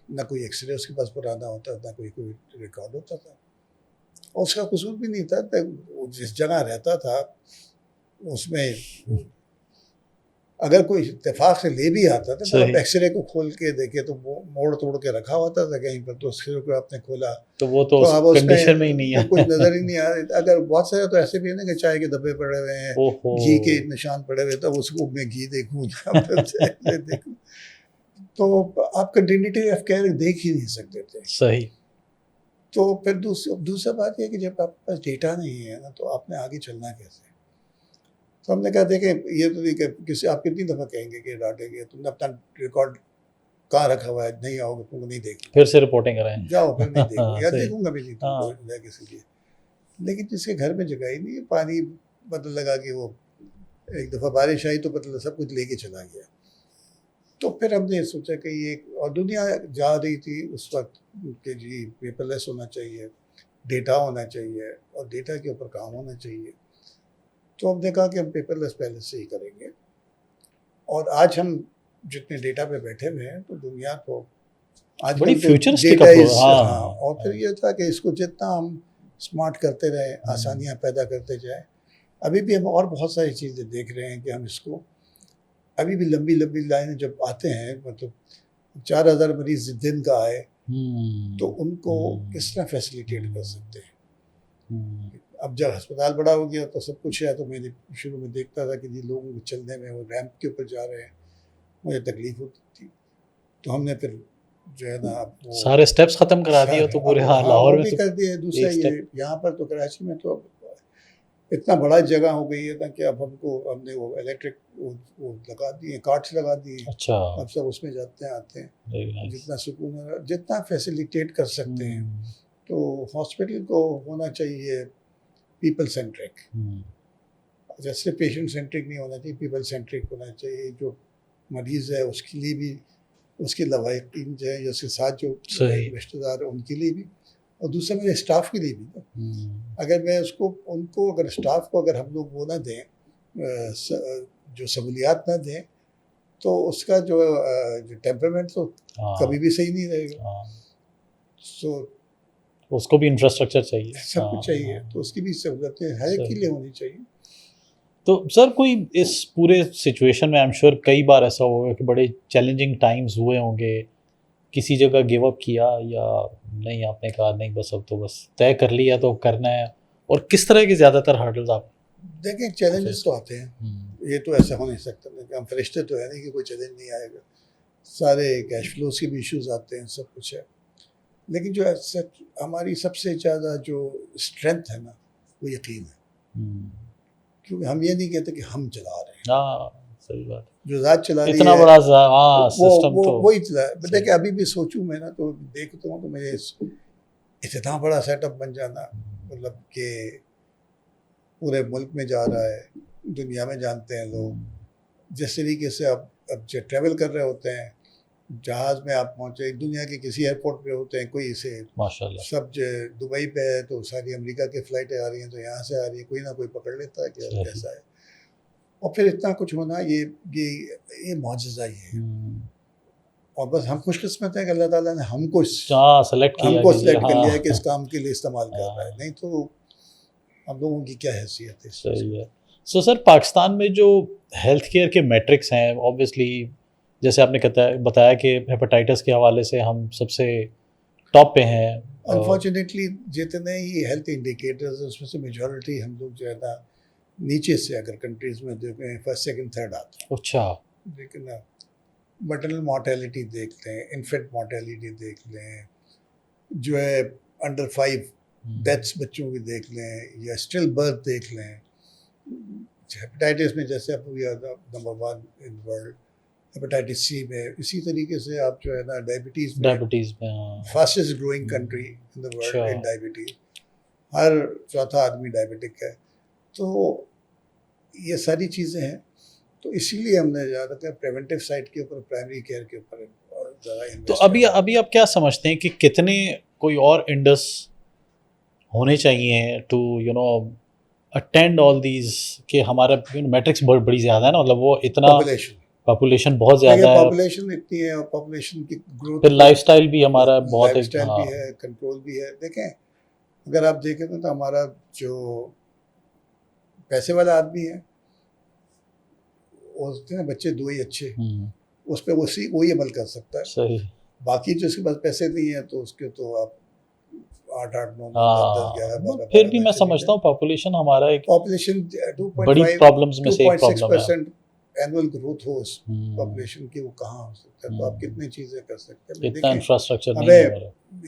ना कोई एक्सरे उसके पास पुराना होता, ना कोई रिकॉर्ड होता था। और उसका कसूर भी नहीं था, वो जिस जगह रहता था उसमें अगर कोई इत्तेफाक से ले भी आता था, तो आप सही। एक्सरे को खोल के देखे तो वो मोड़ तोड़ के रखा होता था कहीं पर, तो एक्सरे को आपने खोला तो वो तो तो उस अब कंडीशन में ही नहीं उसमें तो कुछ नज़र ही है। नहीं आ रहा। अगर बहुत सारे तो ऐसे भी है ना कि चाय के धब्बे पड़े हुए हैं, ओहो। घी के निशान पड़े हुए, तब उसको मैं घी देखूँ या फिर देखूँ, तो आप कंटिन्यूटी ऑफ केयर देख ही नहीं सकते थे। सही। तो फिर दूसरा बात यह है कि जब आपके पास डेटा नहीं है ना, तो आपने आगे चलना कैसे? तो हमने कहा देखें, ये तो नहीं कि किसी आप कितनी दफ़ा कहेंगे कि डांटेंगे, तुमने अपना रिकॉर्ड कहाँ रखा हुआ है, नहीं आओगे तुमको नहीं देखूंगा, फिर से रिपोर्टिंग कराएं। जाओ फिर नहीं देखूंगा, या सही। देखूंगा भी नहीं तुमको हाँ। जाके इसलिए। लेकिन जिसके घर में जगह ही नहीं है, पानी मतलब लगा कि वो एक दफ़ा बारिश आई तो मतलब सब कुछ लेके चला गया। तो फिर हमने सोचा कि ये, और दुनिया जा रही थी उस वक्त कि जी पेपरलेस होना चाहिए, डेटा होना चाहिए और डेटा के ऊपर काम होना चाहिए। तो हमने कहा कि हम पेपरलेस पहले से ही करेंगे। और आज हम जितने डेटा पे बैठे हुए हैं तो दुनिया को आज बड़ी कल तो futuristic डेटा approach, इज, हाँ, हाँ, और फिर ये था कि इसको जितना हम स्मार्ट करते रहे, आसानियाँ पैदा करते जाए। अभी भी हम और बहुत सारी चीज़ें देख रहे हैं कि हम इसको अभी भी लंबी लंबी लाइनें जब आते हैं, मतलब 4,000 मरीज दिन का आए तो उनको किस तरह फैसिलिटेट कर सकते हैं। अब जब अस्पताल बड़ा हो गया तो सब कुछ है, तो मैंने शुरू में देखता था कि जी लोगों को चलने में वो रैंप के ऊपर जा रहे हैं, मुझे तकलीफ होती थी। तो हमने फिर जो है ना अब वो सारे स्टेप्स खत्म करा दिए तो पूरे, हाँ, हाँ लाहौर वो में भी तो कर दिए। दूसरा एक ये step। यहाँ पर तो कराची में तो अब इतना बड़ा जगह हो गई है ना कि अब हमने वो इलेक्ट्रिक वो लगा दिए, कार्ड्स लगा दिए, अच्छा, अब सब उसमें जाते हैं आते हैं। very nice। जितना सुकून है, जितना फैसिलिटेट कर सकते हैं। तो हॉस्पिटल को होना चाहिए पीपल सेंट्रिक, जैसे पेशेंट सेंट्रिक नहीं होना चाहिए, पीपल सेंट्रिक होना चाहिए। जो मरीज़ है उसके लिए भी, उसके लवाकिन जो है या उसके साथ जो सही। रिश्तेदार है उनके लिए भी, और दूसरा मेरे स्टाफ के लिए भी ना। अगर मैं उनको अगर स्टाफ को अगर हम लोग वो ना दें, जो सहूलियात ना दें, तो उसका जो टेम्परामेंट तो कभी भी सही नहीं रहेगा। सो उसको भी इंफ्रास्ट्रक्चर चाहिए, सब कुछ चाहिए, तो उसकी भी सहूलतें हर एक के लिए होनी चाहिए। तो सर कोई इस पूरे सिचुएशन में आई एम श्योर कई बार ऐसा होगा कि बड़े चैलेंजिंग टाइम्स हुए होंगे, किसी जगह गिव अप किया या नहीं, आपने कहा नहीं बस अब तो बस तय कर लिया तो करना है, और किस तरह के ज़्यादातर हर्डल्स आप देखें चैलेंजेस तो आते हैं, ये तो ऐसा हो नहीं सकता कि हम फरिश्ते तो है नहीं कि कोई चैलेंज नहीं आएगा। सारे कैश फ्लोज के भी इश्यूज आते हैं, सब कुछ है। लेकिन जो हमारी सबसे ज़्यादा जो स्ट्रेंथ है ना वो यकीन है, क्योंकि हम ये नहीं कहते कि हम चला रहे हैं। हाँ, सही बात। जो ज़ात चला रही इतना है बड़ा सिस्टम तो वही चला है। देखिए अभी भी सोचूं मैं ना तो देखता हूँ तो मुझे इतना बड़ा सेटअप बन जाना, मतलब कि पूरे मुल्क में जा रहा है, दुनिया में जानते हैं लोग। जिस तरीके से अब जो ट्रैवल कर रहे होते हैं, जहाज़ में आप पहुँचे, दुनिया के किसी एयरपोर्ट पे होते हैं, कोई से माशाल्लाह सब जो दुबई पे है तो सारी अमेरिका की फ़्लाइटें आ रही हैं, तो यहाँ से आ रही है, कोई ना कोई पकड़ लेता है कि कैसा है। और फिर इतना कुछ होना, ये मौजज़ा ही है। और बस हम खुशकिस्मत हैं कि अल्लाह ताला ने हमको सेलेक्ट कर लिया है कि इस काम के लिए इस्तेमाल कर रहा है, नहीं तो हम लोगों की क्या हैसियत है। सही है। सो सर पाकिस्तान में जो हेल्थ केयर के मैट्रिक्स हैं, ऑब्वियसली जैसे आपने बताया कि हेपेटाइटिस के हवाले से हम सबसे टॉप पे हैं। अनफॉर्चुनेटली जितने ही हेल्थ इंडिकेटर्स उसमें से मेजॉरिटी हम लोग जो है ना नीचे से अगर कंट्रीज में देखें फर्स्ट सेकंड थर्ड आता है। अच्छा, लेकिन मटरनल मोर्टेलिटी देख लें, इन्फेंट मोर्टेलिटी देख लें, जो है अंडर 5 डेथ्स बच्चों की देख लें, या स्टिल बर्थ देख लें। हेपेटाइटिस में जैसे अब number 1 in world, hepatitis C में इसी तरीके से आप जो है ना डायबिटीज़ में fastest growing country in the world in diabetes, हर चौथा आदमी डायबिटिक है। तो ये सारी चीज़ें हैं, तो इसीलिए हमने ज़्यादातर प्रिवेंटिव साइड के ऊपर, प्राइमरी केयर के ऊपर ज़्यादा। तो अभी आप क्या समझते हैं कि कितने कोई और इंडस होने चाहिए टू अटेंड ऑल दीज, कि हमारा मैट्रिक्स बड़ी ज़्यादा है ना, मतलब वो इतना पॉपुलेशन बहुत ज़्यादा है, पॉपुलेशन इतनी है और पॉपुलेशन की ग्रोथ, फिर लाइफस्टाइल भी हमारा बहुत, लाइफस्टाइल भी है, कंट्रोल भी है। देखें अगर आप देखें तो हमारा जो पैसे वाला आदमी है उसके ना बच्चे 2 ही अच्छे, उस पर वही अमल कर सकता है। सही। बाकी जो उसके पास पैसे नहीं है तो उसके तो आप 8 9 10 11 12, फिर भी मैं समझता हूँ पॉपुलेशन हमारा एक पॉपुलेशन बड़ी प्रॉब्लम्स में से एक प्रॉब्लम है। 2.6% एनुअल ग्रोथ हो उस पॉपुलेशन की, वो कहाँ हो सकता है। तो आप कितनी चीज़ें कर सकते हैं, इतना इंफ्रास्ट्रक्चर नहीं है।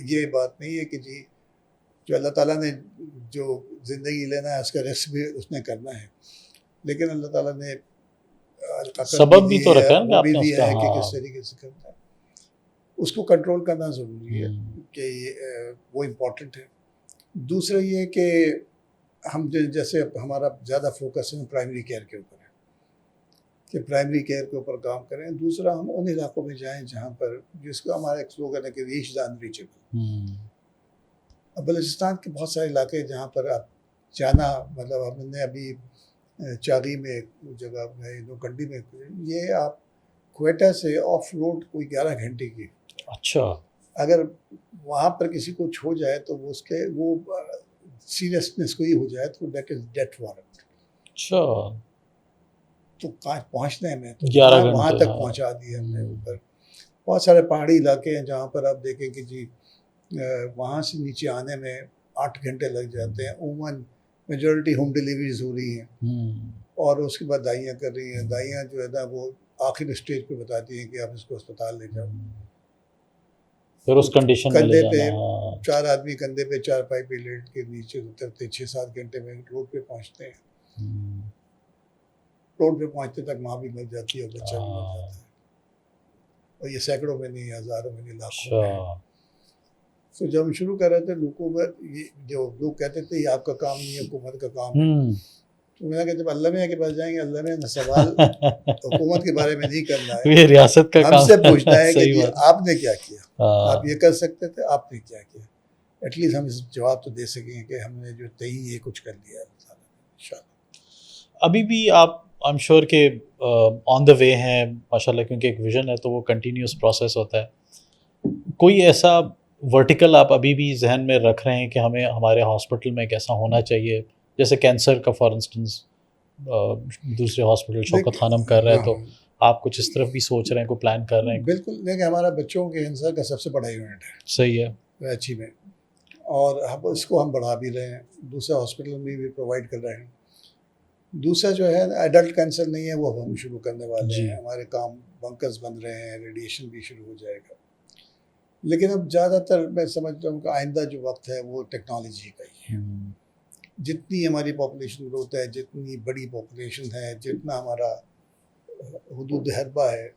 ये बात नहीं है कि जी जो अल्लाह ताला ने जो ज़िंदगी लेना है उसका रिस्क भी उसने करना है, लेकिन अल्लाह ताला ने सबब भी तो रखा है ना आपने उसका, कि किस तरीके से करना है, उसको कंट्रोल करना ज़रूरी है कि वो इम्पोर्टेंट है। दूसरा ये कि हम जैसे हमारा ज़्यादा फोकस है प्राइमरी केयर के ऊपर है कि प्राइमरी केयर के ऊपर काम करें। दूसरा हम उन इलाकों में जाएं जहाँ पर, जिसका हमारा एक स्लोगन है कि रीच द अनरीचेबल। अब बलूचिस्तान के बहुत सारे इलाके हैं जहाँ पर आप जाना, मतलब हमने अभी चारी में एक जगह है, नोकंडी में, ये आप क्वेटा से ऑफ रोड कोई 11 घंटे की। अच्छा। अगर वहाँ पर किसी को हो जाए तो वो उसके वो सीरियसनेस कोई हो जाए तो दैट इज डेथ वारंट। अच्छा। तो कहाँ पहुँचने में तो 11 वहाँ घंटे, तक हाँ। पहुँचा दिए हमने ऊपर। बहुत सारे पहाड़ी इलाके हैं जहाँ पर आप देखें कि जी वहाँ से नीचे आने में 8 घंटे लग जाते हैं। उमूमन मेजॉरिटी होम डिलीवरीज हो रही हैं और उसके बाद दाइयाँ कर रही हैं। दाइयाँ जो है ना वो आखिरी स्टेज पे बताती हैं कि आप इसको अस्पताल ले जाओ। फिर उस कंडीशन में ले कंधे पे जाना, हाँ। 4 आदमी कंधे पे चारपाई पे लेट के नीचे उतरते 6-7 घंटे में रोड पे पहुँचते हैं। रोड पे पहुँचते तक माँ भी मर जाती है और बच्चा भी मर जाता है। और ये सैकड़ों में नहीं, हज़ारों में नहीं, लाखों में है। अच्छा। तो जब हम शुरू कर रहे थे हुकूमत, ये जो लोग कहते थे ये आपका काम नहीं है, हुकूमत का काम है। तो मैंने कहा जब अल्लाह मियाँ के पास जाएंगे, अल्लाह मियाँ ने सवाल हुकूमत के बारे में नहीं करना है, ये रियासत का काम हमसे पूछना है कि सही जी बात। आपने क्या किया, हाँ। आप ये कर सकते थे, आपने क्या किया। एटलीस्ट हम इस जवाब तो दे सकेंगे कि हमने जो तय ये कुछ कर लिया है इंशाल्लाह। अभी भी आप आई एम श्योर के ऑन द वे हैं माशाल्लाह, क्योंकि एक विजन है तो वो कंटिन्यूस प्रोसेस होता है। कोई ऐसा वर्टिकल आप अभी भी जहन में रख रहे हैं कि हमें हमारे हॉस्पिटल में कैसा होना चाहिए, जैसे कैंसर का फॉर इंस्टेंस दूसरे हॉस्पिटल शौकत खानम कर रहे हैं, तो आप कुछ इस तरफ भी सोच रहे हैं, कोई प्लान कर रहे हैं? बिल्कुल, देखिए हमारा बच्चों के कैंसर का सबसे बड़ा यूनिट है, सही है। कराची में, और हम इसको हम बढ़ा भी रहे हैं, दूसरे हॉस्पिटल में भी प्रोवाइड कर रहे हैं। दूसरा जो है एडल्ट कैंसर नहीं है, वो अब हम शुरू करने वाले जी। हैं। हमारे काम बंकर्स बन रहे हैं, रेडिएशन भी शुरू हो जाएगा। लेकिन अब ज़्यादातर मैं समझता हूँ कि आइंदा जो वक्त है वो टेक्नोलॉजी का ही है। जितनी हमारी पॉपुलेशन ग्रोथ है, जितनी बड़ी पॉपुलेशन है, जितना हमारा हुदूद हरबा है,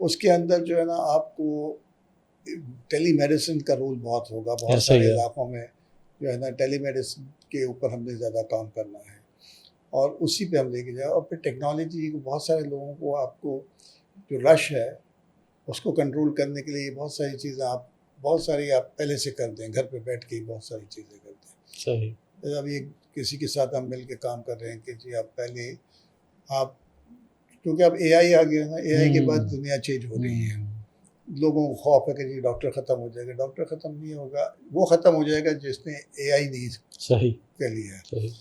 उसके अंदर जो है ना आपको टेली मेडिसिन का रोल बहुत होगा। बहुत सारे इलाकों में जो है ना टेली मेडिसिन के ऊपर हमने ज़्यादा काम करना है और उसी पे हम लेके जाए। और फिर टेक्नोलॉजी को बहुत सारे लोगों को, आपको जो रश है उसको कंट्रोल करने के लिए बहुत सारी चीज़ें आप पहले से कर दें, घर पे बैठ के ही बहुत सारी चीज़ें कर दें। सही। अभी किसी के साथ हम मिल के काम कर रहे हैं कि जी आप क्योंकि अब एआई आ गया ना, एआई के बाद दुनिया चेंज हो रही है। लोगों को खौफ है कि जी डॉक्टर ख़त्म हो जाएगा। डॉक्टर ख़त्म नहीं होगा, वो ख़त्म हो जाएगा जिसने एआई नहीं सही कर लिया है। सही।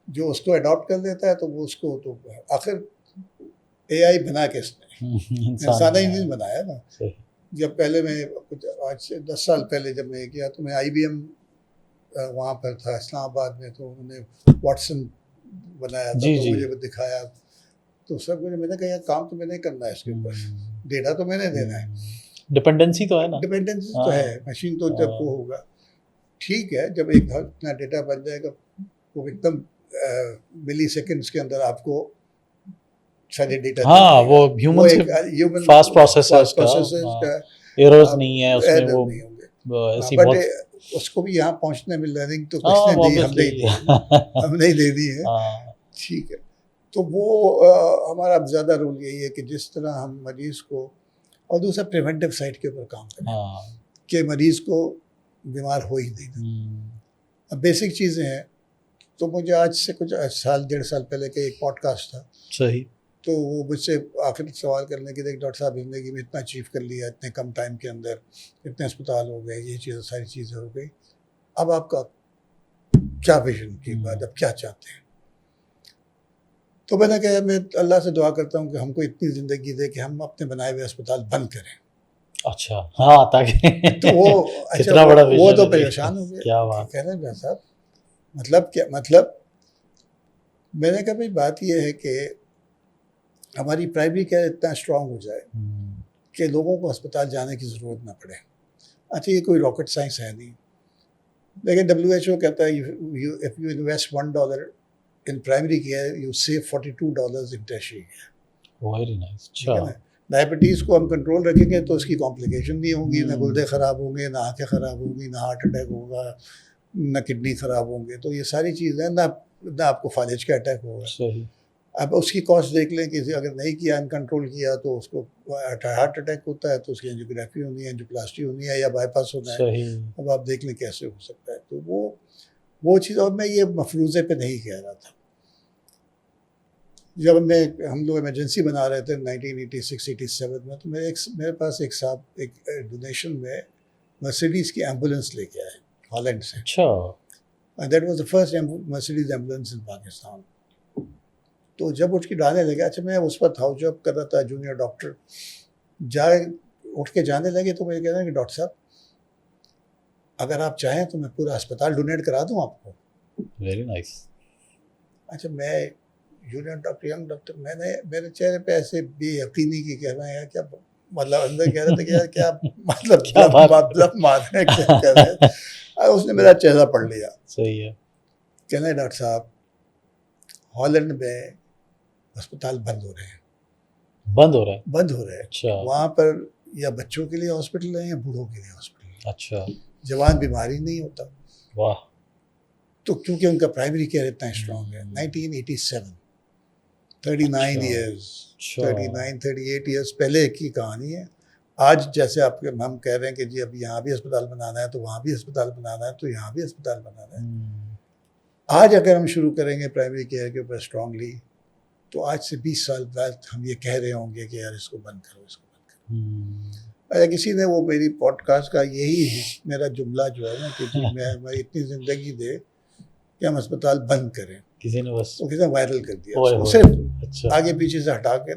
जो उसको अडॉप्ट कर लेता है तो वो उसको, तो आखिर एआई बना किसने? इंसान ही नहीं बनाया ना। जब पहले मैं कुछ आज से 10 साल पहले जब मैं किया तो मैं IBM वहाँ पर था इस्लामाबाद में, तो उन्होंने वाटसन बनाया था, तो मुझे दिखाया। तो सब मैंने कहा यार काम तो मैंने करना है इसके ऊपर, डेटा तो मैंने देना है। डिपेंडेंसी तो है ना, डिपेंडेंसी तो है, मशीन तो जब वो होगा ठीक है, जब एक इतना डेटा बन जाएगा वो एकदम मिली सेकेंड्स के अंदर आपको सारे डेटा, हाँ वो ह्यूमन फास्ट प्रोसेसर्स का एरर्स नहीं है उसमें, वो नहीं होंगे। ऐसी बट बहुत उसको भी यहाँ पहुँचने में लर्निंग तो किसने दी? हमने ही दे दी है। ठीक है, तो वो हमारा अब ज़्यादा रोल यही है कि जिस तरह हम मरीज़ को, और दूसरा प्रिवेंटिव साइड के ऊपर काम करें कि मरीज़ को बीमार हो ही नहीं। अब बेसिक चीज़ें हैं। तो मुझे आज से कुछ साल 1.5 साल पहले का एक पॉडकास्ट था, सही, तो वो मुझसे आखिर सवाल करने के लिए, डॉक्टर साहब ज़िंदगी में इतना अचीव कर लिया, इतने कम टाइम के अंदर इतने अस्पताल हो गए, ये चीज़ें सारी चीज़ें हो गई, अब आपका क्या विजन की बात, अब क्या चाहते हैं? तो मैंने कहा मैं अल्लाह से दुआ करता हूँ कि हमको इतनी ज़िंदगी दे कि हम अपने बनाए हुए अस्पताल बंद करें। अच्छा, हाँ, ताकि तो वो कितना बड़ा वो तो परेशान हो गए। क्या बात कह रहे हैं साहब, मतलब क्या मतलब? मैंने कहा भाई बात ये है कि हमारी प्राइमरी केयर इतना स्ट्रांग हो जाए कि लोगों को अस्पताल जाने की ज़रूरत ना पड़े। अच्छा, ये कोई रॉकेट साइंस है नहीं, लेकिन WHO कहता है if you invest $1 in primary care you save $42 in tertiary care. Very nice. ठीक है ना? डायबिटीज़ को हम कंट्रोल रखेंगे तो उसकी कॉम्प्लिकेशन नहीं होंगी, ना गुर्दे ख़राब होंगे, ना आँखें ख़राब होंगी, ना हार्ट अटैक होगा, ना किडनी ख़राब होंगे। तो ये सारी चीज़ें, ना आपको फालिज का अटैक होगा। सही। अब उसकी कॉस्ट देख लें कि अगर नहीं किया, अनकंट्रोल किया, तो उसको हार्ट अटैक होता है तो उसकी एंजियोग्राफी होनी है, एंजियोप्लास्टी होनी है, या बाईपास होना है। सही। अब आप देख लें कैसे हो सकता है। तो वो चीज़, और मैं ये मफरूज़े पे नहीं कह रहा था, जब हम लोग इमरजेंसी बना रहे थे 1986-87 में, तो मेरे पास एक साहब एक डोनेशन में मर्सिडीज़ की एम्बुलेंस लेके आए हॉलैंड से। अच्छा। And that was the first Mercedes ambulance in Pakistan. तो जब उसकी डालने लगे, अच्छा मैं उस पर था, जॉब कर रहा था, जूनियर डॉक्टर, जाए उठ के जाने लगे तो मुझे कह रहे हैं कि डॉक्टर साहब अगर आप चाहें तो मैं पूरा अस्पताल डोनेट करा दूं आपको। Very nice. अच्छा मैं जूनियर डॉक्टर, यंग डॉक्टर, मैंने मेरे चेहरे पे ऐसे बेयकीनी की कह रहे हैं क्या, मतलब अंदर कह रहे थे कि यार क्या मतलब क्या बात ब्लफ मार रहे हैं, क्या कर रहे हैं। उसने मेरा चेहरा पढ़ लिया। सही है। कहना डॉक्टर साहब हॉलैंड में अस्पताल बंद हो रहे हैं, बंद हो रहा है। बंद हो रहे हैं। अच्छा। वहाँ पर या बच्चों के लिए हॉस्पिटल है या बूढ़ों के लिए हॉस्पिटल है। अच्छा। जवान बीमारी नहीं होता, वाह। तो क्योंकि उनका प्राइमरी केयर इतना स्ट्रांग है। 1987, 39 अच्छा। ईयर्स, अच्छा। 38 ईयर्स पहले की कहानी है। आज जैसे आपके हम कह रहे हैं कि जी अब यहाँ भी अस्पताल बनाना है, तो वहाँ भी अस्पताल बनाना है, तो यहाँ भी अस्पताल बनाना है। आज अगर हम शुरू करेंगे प्राइमरी केयर के ऊपर स्ट्रांगली, तो आज से 20 साल बाद हम ये कह रहे होंगे कि यार इसको बंद करो, इसको बंद करो। अरे किसी ने वो मेरी पॉडकास्ट का यही मेरा जुमला जो है ना कि जी मैं हमारी इतनी ज़िंदगी दे कि हम अस्पताल बंद करें, किसी ने बस वो किसी ने वायरल कर दिया ओए उसको, होए। सिर्फ अच्छा। आगे पीछे से हटा के।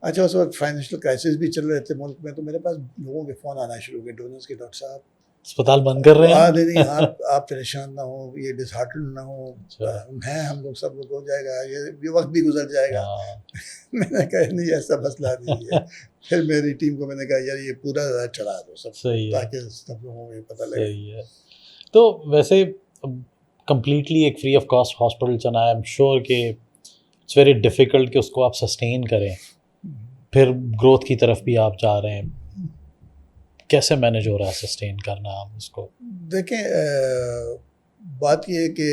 अच्छा उस वक्त फाइनेंशियल क्राइसिस भी चल रहे थे मुल्क में, तो मेरे पास लोगों के फ़ोन आना शुरू हुए, डोनर्स के, डॉक्टर साहब अस्पताल बंद कर रहे हैं। नहीं आप परेशान ना हो, ये डिसहार्टन ना हो, अच्छा। हैं हम लोग, सब लोग हो जाएगा, ये वक्त भी गुजर जाएगा। हाँ। मैंने कहा नहीं ऐसा मसला नहीं है। फिर मेरी टीम को मैंने कहा यार ये पूरा चढ़ा दो सब, सही है। ताकि सब लोगों को ये पता लगे। सही है। तो वैसे कंप्लीटली एक फ्री ऑफ कॉस्ट हॉस्पिटल चलाना, आई एम श्योर कि इट्स वेरी डिफ़िकल्ट कि उसको आप सस्टेन करें, फिर ग्रोथ की तरफ भी आप जा रहे हैं, कैसे मैनेज हो रहा है सस्टेन करना आप उसको? देखें बात ये है कि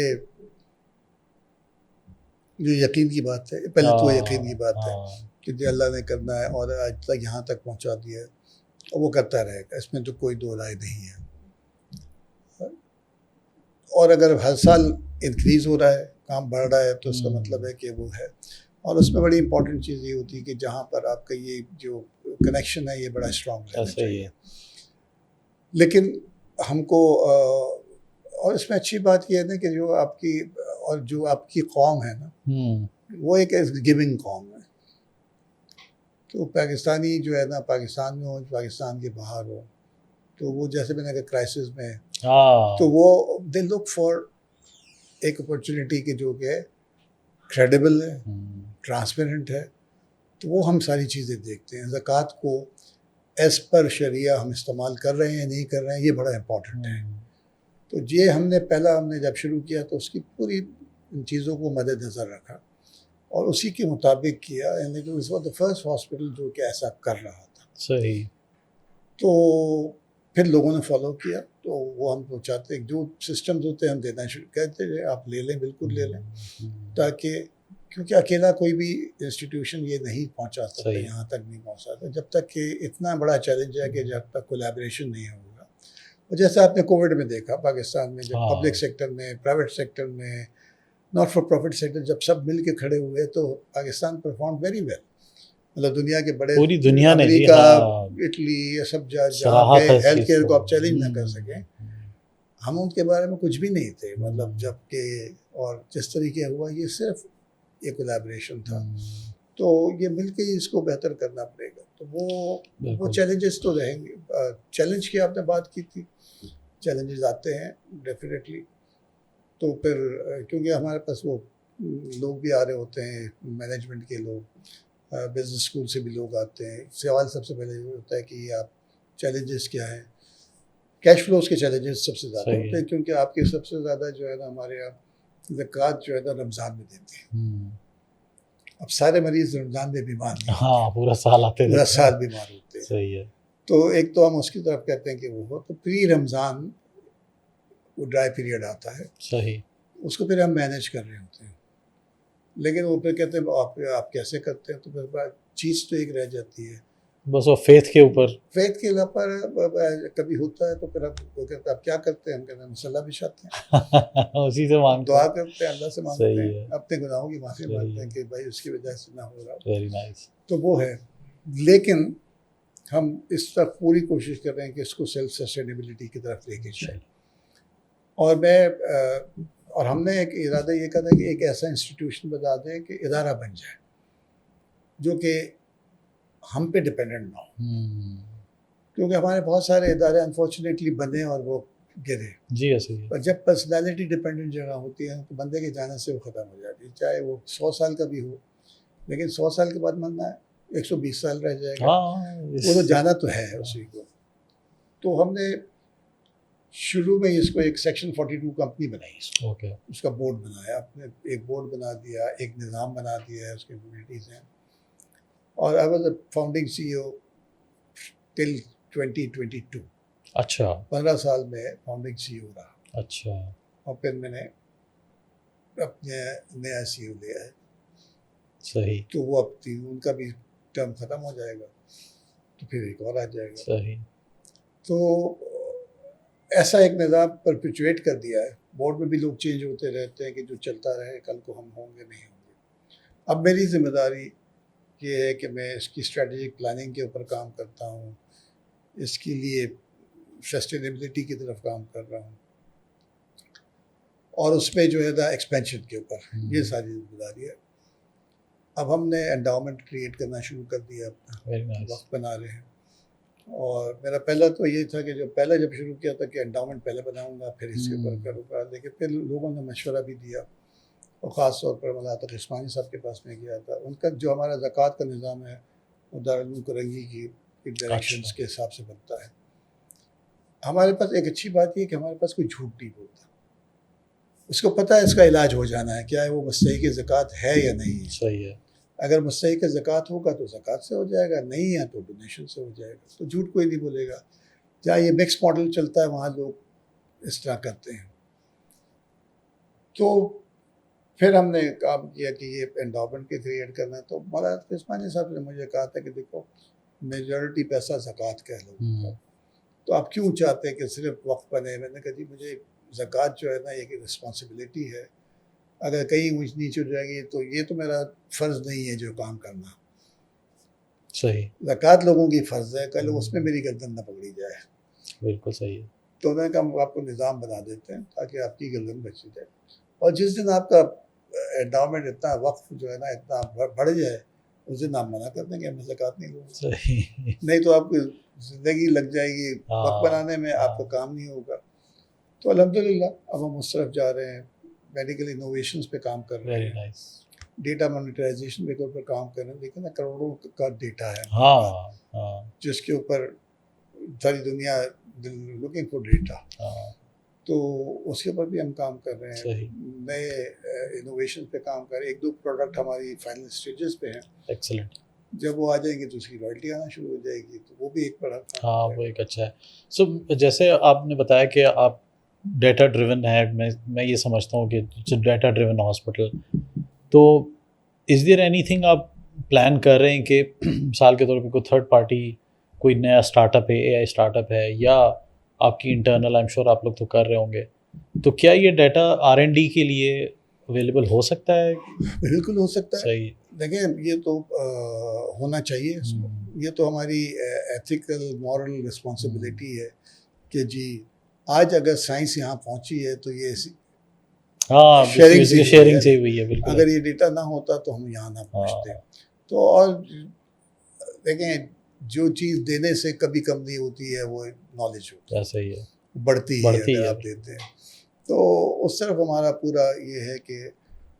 जो यकीन की बात है, पहले तो यकीन की बात है कि जो अल्लाह ने करना है और आज तक यहाँ तक पहुँचा दिया है, और वो करता रहेगा, इसमें तो कोई दो राय नहीं है। और अगर हर साल इंक्रीज़ हो रहा है, काम बढ़ रहा है, तो उसका मतलब है कि वो है। और उसमें बड़ी इंपॉर्टेंट चीज़ ये होती है कि जहाँ पर आपका ये जो कनेक्शन है ये बड़ा स्ट्रॉन्ग रहना चाहिए। लेकिन हमको और इसमें अच्छी बात यह है ना कि जो आपकी कौम है ना, वो एक गिविंग कौम है। तो पाकिस्तानी जो है ना, पाकिस्तान में हो, पाकिस्तान के बाहर हो, तो वो जैसे मैंने कहा क्राइसिस में, तो वो दे लुक फॉर एक अपॉर्चुनिटी की जो कि क्रेडिबल है, ट्रांसपेरेंट है, तो वो हम सारी चीज़ें देखते हैं। ज़कात को एज पर शरिया हम इस्तेमाल कर रहे हैं नहीं कर रहे हैं, ये बड़ा इम्पॉर्टेंट है। तो ये हमने जब शुरू किया तो उसकी पूरी इन चीज़ों को मद्देनज़र रखा और उसी के मुताबिक किया। यानी कि इस वक्त फर्स्ट हॉस्पिटल जो कि ऐसा कर रहा था। सही। तो फिर लोगों ने फॉलो किया, तो वो हम चाहते हैं जो सिस्टम्स होते हैं हम देना शुरू कहते हैं, आप ले लें, बिल्कुल ले लें, ताकि क्योंकि अकेला कोई भी इंस्टीट्यूशन ये नहीं पहुंचा सकता, यहाँ तक नहीं पहुंच सकता जब तक कि इतना बड़ा चैलेंज है कि जब तक कोलैबोरेशन नहीं होगा। और जैसे आपने कोविड में देखा पाकिस्तान में, जब पब्लिक सेक्टर में, प्राइवेट सेक्टर में, नॉट फॉर प्रॉफिट सेक्टर जब सब मिल के खड़े हुए तो पाकिस्तान परफॉर्म वेरी वेल। मतलब दुनिया के बड़े, पूरी दुनिया ने, अमेरिका, इटली, ये सब जहाँ पे हेल्थ केयर को आप चैलेंज ना कर सकें, हम उनके बारे में कुछ भी नहीं थे। मतलब जबकि और जिस तरीके हुआ ये सिर्फ ये कोलैबोरेशन था, तो ये मिलके ही इसको बेहतर करना पड़ेगा। तो वो चैलेंजेस तो रहेंगे। चैलेंज की आपने बात की थी, चैलेंजेस आते हैं डेफिनेटली। तो फिर क्योंकि हमारे पास वो लोग भी आ रहे होते हैं, मैनेजमेंट के लोग, बिजनेस स्कूल से भी लोग आते हैं। सवाल सबसे पहले ये होता है कि आप चैलेंजेस क्या हैं। कैश फ्लोज के चैलेंजेस सबसे ज़्यादा होते हैं, क्योंकि आपके सबसे ज़्यादा जो है ना हमारे यहाँ ज़कात जो है ना रमज़ान में देते हैं। अब सारे मरीज़ रमज़ान में बीमार नहीं होते, पूरा साल आते, पूरा साल बीमार होते हैं। सही है। तो एक तो हम उसकी तरफ कहते हैं कि वो हो, तो प्री रमज़ान वो ड्राई पीरियड आता है, सही, उसको फिर हम मैनेज कर रहे होते हैं। लेकिन वो फिर कहते हैं आप कैसे करते हैं, तो फिर बात चीज़ तो एक रह जाती है, बस वो फेथ के ऊपर। फेथ के ऊपर कभी होता है तो फिर वो कहते हैं अब क्या करते हैं, हम कहते हैं मसल्ला बिछाते हैं, उसी से मांगते दुआ हैं। करते हैं, अल्लाह से मांगते सही हैं, है। अपने गुनाहों की माफ़ी सही मांगते है। हैं कि भाई उसकी वजह से ना हो रहा। Very nice. तो वो है, लेकिन हम इस तरफ पूरी कोशिश कर रहे हैं कि इसको सेल्फ सस्टेनेबिलिटी की तरफ लेके जाएं। और हमने एक इरादा ये करा कि एक ऐसा इंस्टीट्यूशन बता दें कि इदारा बन जाए जो कि हम पे डिपेंडेंट ना हो, क्योंकि हमारे बहुत सारे इदारे अनफॉर्चुनेटली बने और वो गिरे। जी ऐसे ही है। पर जब पर्सनालिटी डिपेंडेंट जगह होती है तो बंदे के जाने से वो ख़त्म हो जाती है, चाहे वो 100 साल का भी हो, लेकिन 100 साल के बाद मरना है, 120 साल रह जाएगा, हाँ वो तो जाना तो है उसी को। तो हमने शुरू में इसको एक सेक्शन 42 कंपनी बनाई, इसको ओके। उसका बोर्ड बनाया, आपने एक बोर्ड बना दिया, एक निज़ाम बना दिया है, उसकी कम्युनिटीज़ हैं। और I was the founding CEO till 2022। अच्छा 15 साल में फाउंडिंग CEO रहा, अच्छा। और फिर मैंने अपने नया CEO लिया है, सही तो वो अब उनका भी टर्म ख़त्म हो जाएगा तो फिर एक और आ जाएगा। सही। तो ऐसा एक निज़ाम परपिचुएट कर दिया है। बोर्ड में भी लोग चेंज होते रहते हैं कि जो चलता रहे, कल को हम होंगे नहीं होंगे। अब मेरी जिम्मेदारी ये है कि मैं इसकी स्ट्रेटेजिक प्लानिंग के ऊपर काम करता हूँ, इसके लिए सस्टेनेबिलिटी की तरफ काम कर रहा हूँ, और उसमें जो है ना एक्सपेंशन के ऊपर, ये सारी जिम्मेदारी है। अब हमने एंडाउमेंट क्रिएट करना शुरू कर दिया, अपना वक्त बना रहे हैं। और मेरा पहला तो ये था कि जब शुरू किया था कि एंडाउमेंट पहले बनाऊंगा फिर इसके ऊपर करूँगा, लेकिन फिर लोगों ने मशवरा भी दिया, और ख़ास तौर पर मौलाना तकी उस्मानी साहब के पास में गया था। उनका जो हमारा ज़कात का निज़ाम है वो दारुल उलूम कुरंगी की डायरेक्शंस के हिसाब से बनता है। हमारे पास एक अच्छी बात ये कि हमारे पास कोई झूठ नहीं बोलता, उसको पता है इसका इलाज हो जाना है, क्या है वो मुस्तहिक़ ज़कात है या नहीं है। सही है। अगर मुस्तहिक़ ज़कात होगा तो ज़कात से हो जाएगा, नहीं है तो डोनेशन से हो जाएगा, तो झूठ कोई नहीं बोलेगा। जहाँ ये मिक्स मॉडल चलता है वहाँ लोग इस तरह करते हैं। तो फिर हमने काम किया कि ये एंडाउमेंट के क्रिएट करना है। तो मौलाना तकी उस्मानी साहब ने मुझे कहा था कि देखो मेजॉरिटी पैसा ज़कात का है लोगों का, तो आप क्यों चाहते हैं कि सिर्फ वक्फ बने। मैंने कहा जी मुझे ज़कात जो है ना ये रिस्पॉन्सिबिलिटी है, अगर कहीं ऊँच नीच हो जाएगी तो ये तो मेरा फ़र्ज़ नहीं है जो काम करना, सही। ज़कात लोगों की फ़र्ज़ है, कल उसमें मेरी गर्दन न पकड़ी जाए। बिल्कुल सही है। तो मैंने कहा हम आपको निज़ाम बना देते हैं ताकि आपकी गर्दन बची जाए, और जिस दिन आपका एंडाउमेंट इतना वक्फ जो है ना इतना बढ़ जाए, उस दिन आप मना कर देंगे, मैं ज़कात नहीं लूँगा। सही। नहीं तो आपकी ज़िंदगी लग जाएगी वक्फ बनाने में, आपको काम नहीं होगा। तो अल्हम्दुलिल्लाह अब हम उस तरफ जा रहे हैं, मेडिकल इनोवेशंस पे काम कर रहे वेरी हैं, नाइस। डेटा मोनेटाइजेशन के ऊपर काम कर रहे हैं। देखिए ना करोड़ों का डेटा है हाँ हाँ जिसके ऊपर सारी दुनिया लुकिंग फॉर डेटा, तो उसके ऊपर भी हम काम कर रहे हैं। सही। नए इनोवेशन पे काम कर रहे हैं। 1-2 प्रोडक्ट हमारी फाइनल स्टेजेस पे हैं, एक्सेलेंट। जब वो आ जाएंगे तो उसकी रॉयल्टी आना शुरू हो जाएगी, तो वो भी एक बड़ा काम हाँ है। वो एक अच्छा है। सो जैसे आपने बताया कि आप डेटा ड्रिवन है, मैं ये समझता हूँ कि डेटा ड्रिवन हॉस्पिटल, तो इज़ देयर एनीथिंग आप प्लान कर रहे हैं कि मिसाल के तौर पे कोई थर्ड पार्टी कोई नया स्टार्टअप है, AI स्टार्टअप है, या आपकी इंटरनल, आई एम श्योर आप लोग तो कर रहे होंगे, तो क्या ये डाटा R&D के लिए अवेलेबल हो सकता है? बिल्कुल हो सकता है। सही। देखिए ये तो होना चाहिए इसको, ये तो हमारी एथिकल मॉरल रिस्पॉन्सिबिलिटी है कि जी आज अगर साइंस यहाँ पहुँची है तो ये हाँ शेयरिंग से शेयरिंग से हुई है। बिल्कुल। अगर ये डेटा ना होता तो हम यहाँ ना पहुँचते। तो और देखें जो चीज़ देने से कभी कम नहीं होती है वो नॉलेज होती है, सही है, बढ़ती है अगर आप देते हैं। तो उस तरफ हमारा पूरा ये है कि,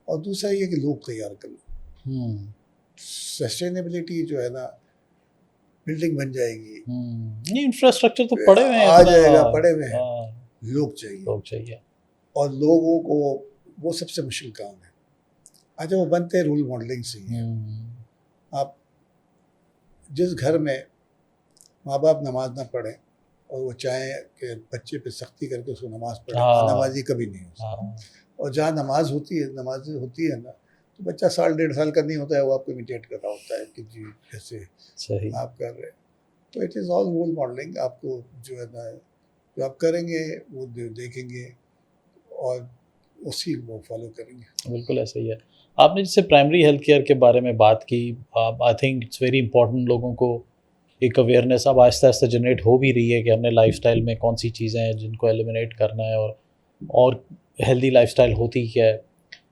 और दूसरा ये कि लोग तैयार करना, सस्टेनेबिलिटी जो है ना बिल्डिंग बन जाएगी, नहीं इंफ्रास्ट्रक्चर तो पड़े हुए हैं, आ जाएगा, पड़े हुए हैं, लोग चाहिए, और लोगों को वो सबसे मुश्किल काम है। अच्छा वो बनते हैं रोल मॉडलिंग से ही। आप जिस घर में माँ बाप नमाज ना पढ़ें और वो चाहें कि बच्चे पे सख्ती करके उसको नमाज पढ़े, नमाजी कभी नहीं हो सकता। और जहाँ नमाज होती है ना तो बच्चा 1.5 साल का नहीं होता है, वो आपको इमिटेट कर रहा होता है कि जी कैसे सही। आप कर रहे हैं। तो it is all role modelling. आपको जो है ना, जो आप करेंगे वो देखेंगे और उसी वो फॉलो करेंगे। बिल्कुल ऐसा ही है। आपने जैसे प्राइमरी हेल्थ केयर के बारे में बात की, आई थिंक इट्स वेरी इंपॉर्टेंट, लोगों को एक अवेयरनेस अब आहिस्ता-आहिस्ता जनरेट हो भी रही है कि हमने लाइफ़स्टाइल में कौन-सी चीज़ें हैं जिनको एलिमिनेट करना है, और हेल्दी लाइफ़स्टाइल होती क्या है।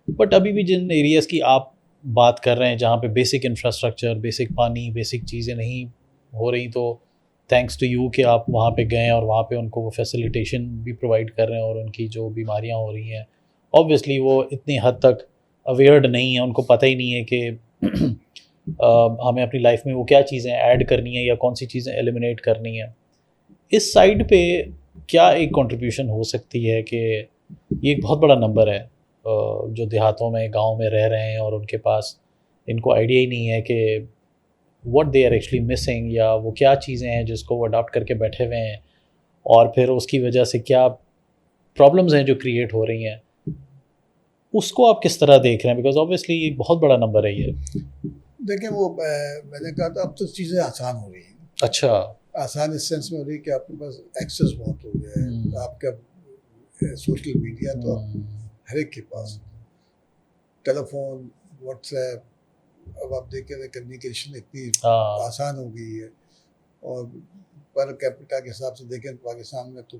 बट अभी भी जिन एरियाज़ की आप बात कर रहे हैं जहाँ पे बेसिक इंफ्रास्ट्रक्चर, बेसिक पानी, बेसिक चीज़ें नहीं हो रही, तो थैंक्स टू यू कि आप वहाँ पे गए और वहाँ पे उनको वो फैसिलिटेशन भी प्रोवाइड कर रहे हैं, और उनकी जो बीमारियाँ हो रही हैं ऑब्वियसली वो इतनी हद तक अवेयर्ड नहीं है, उनको पता ही नहीं है कि हमें अपनी लाइफ में वो क्या चीज़ें ऐड करनी है या कौन सी चीज़ें एलिमिनेट करनी है। इस साइड पे क्या एक कंट्रीब्यूशन हो सकती है कि ये एक बहुत बड़ा नंबर है जो देहातों में, गाँव में रह रहे हैं और उनके पास इनको आइडिया ही नहीं है कि what they are actually missing, या वो क्या चीज़ें हैं जिसको वो अडॉप्ट करके बैठे हुए हैं, और फिर उसकी वजह से क्या प्रॉब्लम्स हैं जो क्रिएट हो रही हैं। उसको आप किस तरह देख रहे हैं? बिकॉज़ ऑब्वियसली एक बहुत बड़ा नंबर है ये। देखिए वो मैंने कहा था अब तो चीज़ें आसान हो रही हैं। अच्छा। आसान इस सेंस में हो रही है कि आपके पास एक्सेस बहुत हो गया है। आपका सोशल मीडिया तो हर एक के पास, टेलीफोन, व्हाट्सएप, अब आप देखें तो कम्युनिकेशन इतनी हाँ, आसान हो गई है। और पर कैपिटा के हिसाब से देखें तो पाकिस्तान में तो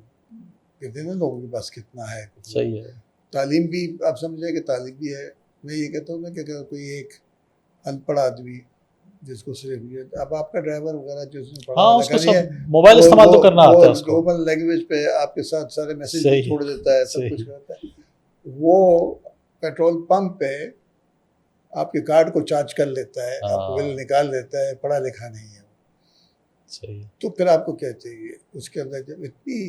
कितने लोगों के पास कितना है। सही है। तालीम भी आप समझे कि तालीम भी है। मैं ये कहता हूँ ना कि अगर कोई एक अनपढ़ आदमी जिसको सिर्फ ये, अब आपका ड्राइवर वगैरह जो उसने पढ़ा हाँ, लिखा उसको नहीं है, सब मोबाइल इस्तेमाल तो करना आता है उसको। ग्लोबल लैंग्वेज पे आपके साथ सारे मैसेज भी सही, छोड़ देता है, सब सही। कुछ करता है। वो पेट्रोल पंप पे आपके कार्ड को चार्ज कर लेता है, आपको बिल हाँ, निकाल देता है, पढ़ा लिखा नहीं है। सही है। तो फिर आपको क्या चाहिए उसके अंदर जब इतनी,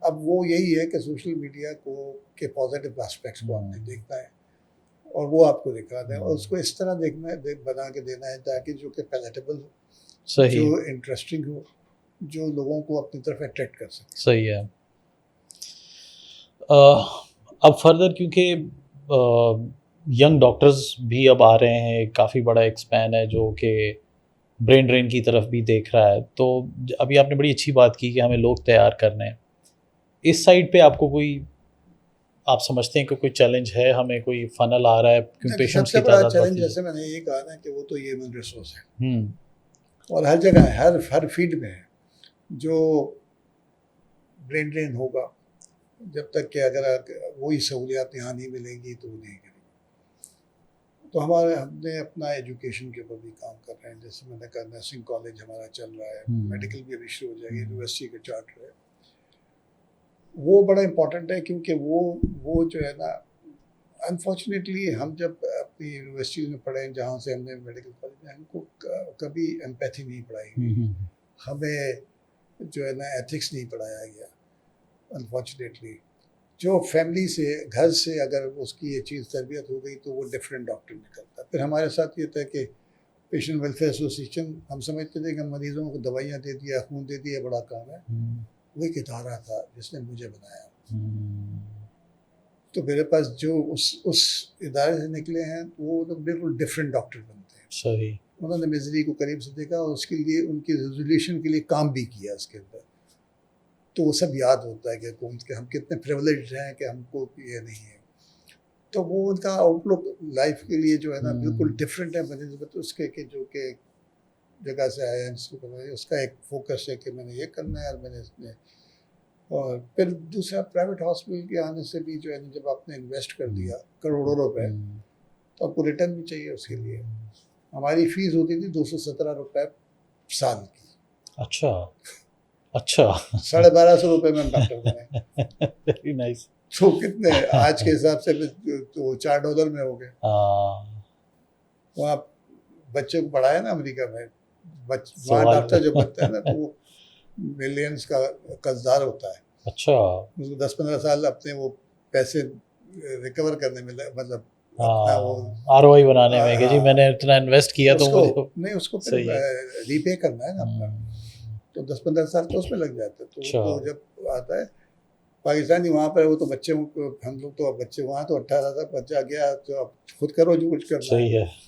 अब वो यही है कि सोशल मीडिया को के पॉजिटिव एस्पेक्ट्स को आपने देखना है और वो आपको दिखाना है, और उसको इस तरह देखना है, बना के देना है ताकि जो कि पैलेटेबल हो, सही, जो इंटरेस्टिंग हो, जो लोगों को अपनी तरफ अट्रैक्ट कर सके। सही है। अब फर्दर क्योंकि यंग डॉक्टर्स भी अब आ रहे हैं, काफ़ी बड़ा एक स्पैन है जो कि ब्रेन ड्रेन की तरफ भी देख रहा है। तो अभी आपने बड़ी अच्छी बात की कि हमें लोग तैयार करने हैं। इस साइड पे आपको कोई, आप समझते हैं कि कोई चैलेंज है, हमें कोई फनल आ रहा है क्योंकि पेशेंट्स सबसे की बड़ा तादाद चैलेंज बढ़ती है? जैसे मैंने ये कहा ना कि वो तो ये ह्यूमन रिसोर्स है, हुँ, और हर जगह है, हर फील्ड में है। जो ब्रेन ड्रेन होगा, जब तक कि अगर वही सहूलियात यहाँ नहीं मिलेंगी तो वो नहीं करेंगे। तो हमने अपना एजुकेशन के ऊपर भी काम कर रहे हैं। जैसे मैंने कहा नर्सिंग कॉलेज हमारा चल रहा है, मेडिकल भी अभी शुरू हो जाएगी, यूनिवर्सिटी के चार्टर है। वो बड़ा इम्पोर्टेंट है क्योंकि वो जो है ना, अनफॉर्चुनेटली हम जब अपनी यूनिवर्सिटी में पढ़े जहाँ से हमने मेडिकल कॉलेज में, हमको कभी एम्पैथी नहीं पढ़ाई गई, हमें जो है ना एथिक्स नहीं पढ़ाया गया। अनफॉर्चुनेटली जो फैमिली से, घर से अगर उसकी ये चीज़ तरबियत हो गई तो वो डिफरेंट डॉक्टर निकलता। फिर हमारे साथ ये था कि पेशेंट वेलफेयर एसोसिएशन, हम समझते थे कि मरीज़ों को दवाइयाँ दे दिया, खून दे दिया, बड़ा काम है। वो एक इदारा था जिसने मुझे बनाया। तो मेरे पास जो उस इदारे से निकले हैं वो तो बिल्कुल डिफरेंट डॉक्टर बनते हैं। सही। उन्होंने मिजरी को करीब से देखा और उसके लिए, उनकी रेजोल्यूशन के लिए काम भी किया उसके अंदर। तो वो सब याद होता है कि हम कितने प्रिविलेज्ड हैं कि हमको ये नहीं है। तो वो उनका आउटलुक लाइफ के लिए जो है ना बिल्कुल डिफरेंट है बनस्बत उसके कि जो कि जगह से आया है। उसका एक फोकस है कि मैंने ये करना है और मैंने इसमें, और फिर दूसरा प्राइवेट हॉस्पिटल के आने से भी जो है ना, जब आपने इन्वेस्ट कर दिया करोड़ों रुपए तो आपको रिटर्न भी चाहिए उसके लिए। हमारी फीस होती थी 217 रुपये साल की। अच्छा, अच्छा। 1250 रुपये में हम डॉक्टर बने। Very nice. तो कितने आज के हिसाब से तो $4 में हो गए। वहाँ बच्चे को पढ़ाया ना अमेरिका में, वहाँ डॉक्टर जब बनता है ना तो वो मिलियंस का कर्जदार होता है। अच्छा। उसको 10-15 साल अपने वो पैसे रिकवर करने में मतलब अपना वो आरओआई बनाने में कि जी मैंने इतना इन्वेस्ट किया तो उसको मुझे नहीं, उसको फिर सही है। रीपे करना है ना अपना। तो 10-15 साल तो उसमें लग जाते हैं। तो अच्छा। वो जब आता है पाकिस्तानी वहाँ पर है, वो तो बच्चे हम लोग तो अब बच्चे वहाँ तो 18 था, बच्चा गया तो अब खुद करो जो कुछ करना सही है। है।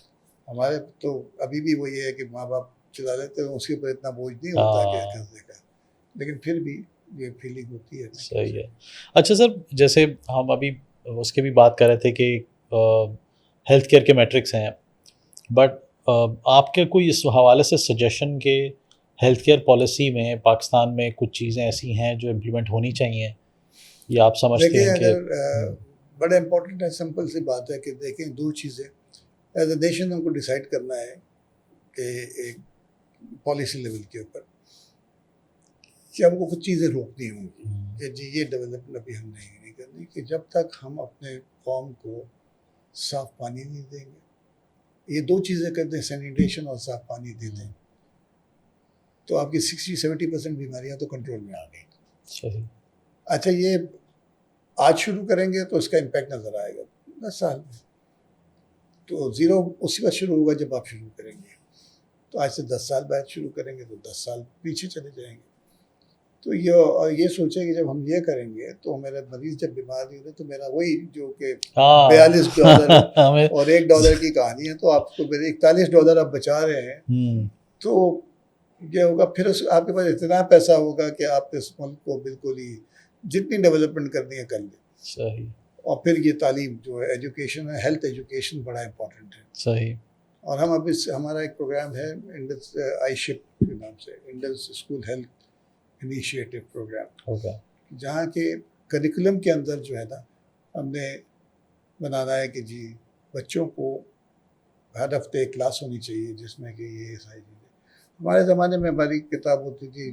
हमारे तो अभी भी वही है कि माँ बाप चला लेते हैं, उसके ऊपर इतना बोझ नहीं होता कि हाँ, करने का, लेकिन फिर भी ये फीलिंग होती है ना कि सही है। अच्छा सर, जैसे हम अभी उसकी भी बात कर रहे थे कि हेल्थ केयर के मैट्रिक्स हैं, बट आपके कोई इस हवाले से सजेशन के हेल्थ केयर पॉलिसी में पाकिस्तान में कुछ चीज़ें ऐसी हैं जो इम्प्लीमेंट होनी चाहिए, या आप समझते देखिए हैं कि अगर बड़ा इम्पोर्टेंट है, सिंपल सी बात है कि देखें दो चीज़ें एज अ नेशन हमको डिसाइड करना है कि एक पॉलिसी लेवल के ऊपर कि हमको कुछ चीज़ें रोकनी होंगी कि जी ये डेवलपमेंट अभी हम नहीं करनी, कि जब तक हम अपने कौम को साफ पानी नहीं देंगे, ये दो चीज़ें कर दें, सैनिटेशन और साफ पानी दे दें, तो आपकी 60-70% बीमारियां तो कंट्रोल में आ गई। सही। अच्छा ये आज शुरू करेंगे तो इसका इम्पैक्ट नज़र आएगा 10 साल में, तो ज़ीरो उसी वक्त शुरू होगा जब आप शुरू करेंगे। तो आज से 10 साल बाद शुरू करेंगे तो 10 साल पीछे चले जाएंगे। तो ये सोचे कि जब हम ये करेंगे तो मेरे मरीज जब बीमार नहीं होते तो मेरा वही जो कि हाँ। 42 डॉलर हमें और $1 की कहानी है, तो आपको मेरे $41 आप बचा रहे हैं, तो ये होगा फिर आपके पास इतना पैसा होगा कि आप इस मुल्क को बिल्कुल ही जितनी डेवलपमेंट करनी है कर लें। सही। और फिर ये तालीम जो है, एजुकेशन है, हेल्थ एजुकेशन बड़ा इम्पोर्टेंट है। सही। और हम अभी हमारा एक प्रोग्राम है इंडस आईशिप के नाम से, Indus school health initiative program, okay. जहाँ के करिकुलम के अंदर जो है ना हमने बनाना है कि जी बच्चों को हर हफ्ते एक क्लास होनी चाहिए जिसमें कि ये सारी चीज़ें, हमारे ज़माने में हमारी किताब होती थी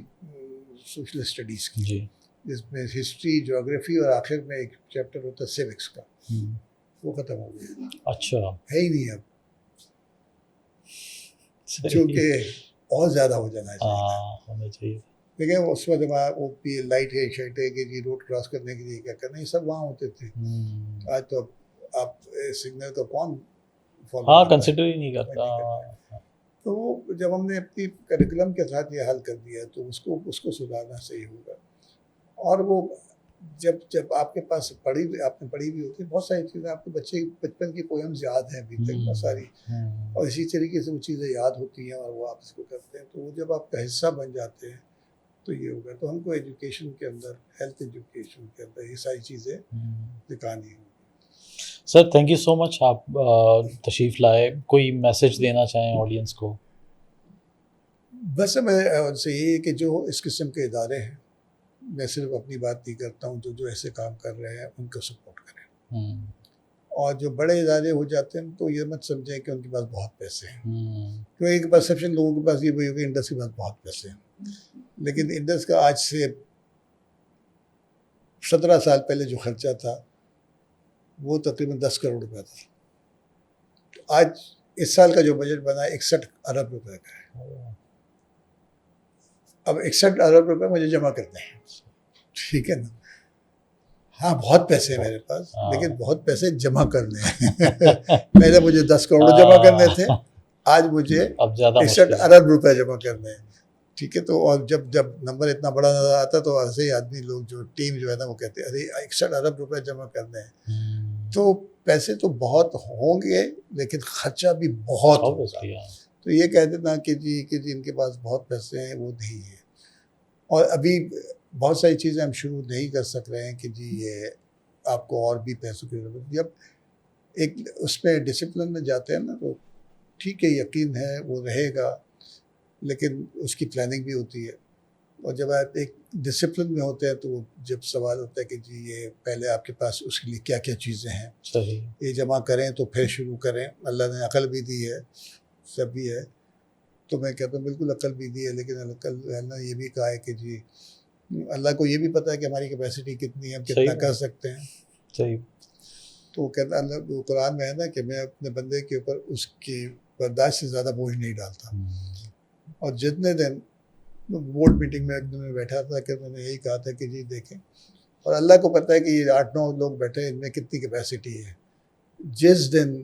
सोशल स्टडीज़ की, जी। जिसमें हिस्ट्री, ज्योग्राफी और आखिर में एक चैप्टर होता है सिविक्स का, वो ख़त्म हो गया, अच्छा। है ही नहीं अब, सही। जो कि और ज़्यादा हो जाना चाहिए था। हाँ, होना चाहिए। देखिए उस वक्त वो लाइट है, शर्ट है कि जी रोड क्रॉस करने के लिए क्या करना, ये सब वहाँ होते थे। आज तो आप सिग्नल का कौन फॉलो हाँ, करता है, कंसिडर ही नहीं कोई करता। नहीं करता है। तो जब हमने अपनी करिकुलम के साथ ये हल कर दिया तो उसको सुधारना सही होगा। और वो जब जब आपके पास आपने पढ़ी भी होती है, बहुत सारी चीज़ें आपके बच्चे बचपन की पोएम्स याद हैं अभी तक बहुत सारी, और इसी तरीके से वो चीज़ें याद होती हैं और वो आप इसको करते हैं, तो वो जब आपका हिस्सा बन जाते हैं तो ये होगा। तो हमको एजुकेशन के अंदर, हेल्थ एजुकेशन के अंदर ये सारी चीज़ें दिखानी होंगी। Sir thank you so much, आप तशरीफ़ लाए। कोई मैसेज देना चाहें ऑडियंस को? बस मैं उनसे यही है कि जो इस किस्म के इदारे हैं, मैं सिर्फ अपनी बात नहीं करता हूँ, जो ऐसे काम कर रहे हैं उनको सपोर्ट करें। और जो बड़े इदारे हो जाते हैं तो ये मत समझें कि उनके पास बहुत पैसे हैं, तो एक परसेप्शन लोगों के पास ये भी होगी इंडस के पास बहुत पैसे हैं, लेकिन इंडस का आज से 17 साल पहले जो खर्चा था वो तकरीबन 10 करोड़ रुपया था। तो आज इस साल का जो बजट बना है 61 अरब रुपए का है। अब 61 अरब रुपए मुझे जमा करने हैं, ठीक है ना। हाँ बहुत पैसे हैं मेरे पास, लेकिन बहुत पैसे जमा करने हैं। पहले मुझे 10 करोड़ जमा करने थे, आज मुझे अब ज़्यादा 61 अरब रुपए जमा करने हैं, ठीक है। तो और जब जब नंबर इतना बड़ा नजर आता तो ऐसे ही आदमी लोग जो टीम जो है ना वो कहते हैं अरे 61 अरब रुपए जमा करने हैं। तो पैसे तो बहुत होंगे लेकिन खर्चा भी बहुत होगा। तो ये कह देना कि जी इनके पास बहुत पैसे हैं, वो नहीं है। और अभी बहुत सारी चीज़ें हम शुरू नहीं कर सक रहे हैं कि जी ये आपको और भी पैसों की ज़रूरत। जब एक उसमें डिसिप्लिन में जाते हैं ना तो ठीक है, यकीन है वो रहेगा, लेकिन उसकी प्लानिंग भी होती है। और जब आप एक डिसिप्लिन में होते हैं तो जब सवाल होता है कि जी ये पहले आपके पास उसके लिए क्या क्या चीज़ें हैं, सही, ये जमा करें तो फिर शुरू करें। अल्लाह ने अकल भी दी है, सब भी है, तो मैं कहता हूँ बिल्कुल अकल भी दी है, लेकिन अल्लाह ने ये भी कहा है कि जी अल्लाह को ये भी पता है कि हमारी कैपेसिटी कितनी है, हम कितना कर सकते हैं। सही। तो वो कहता अल्लाह कुरान में है ना कि मैं अपने बंदे के ऊपर उसकी बर्दाश्त से ज़्यादा बोझ नहीं डालता। और जितने दिन बोर्ड मीटिंग में एक दिन में बैठा था कि मैंने यही कहा था कि जी देखें, और अल्लाह को पता है कि ये 8-9 लोग बैठे हैं, इनमें कितनी कैपेसिटी है। जिस दिन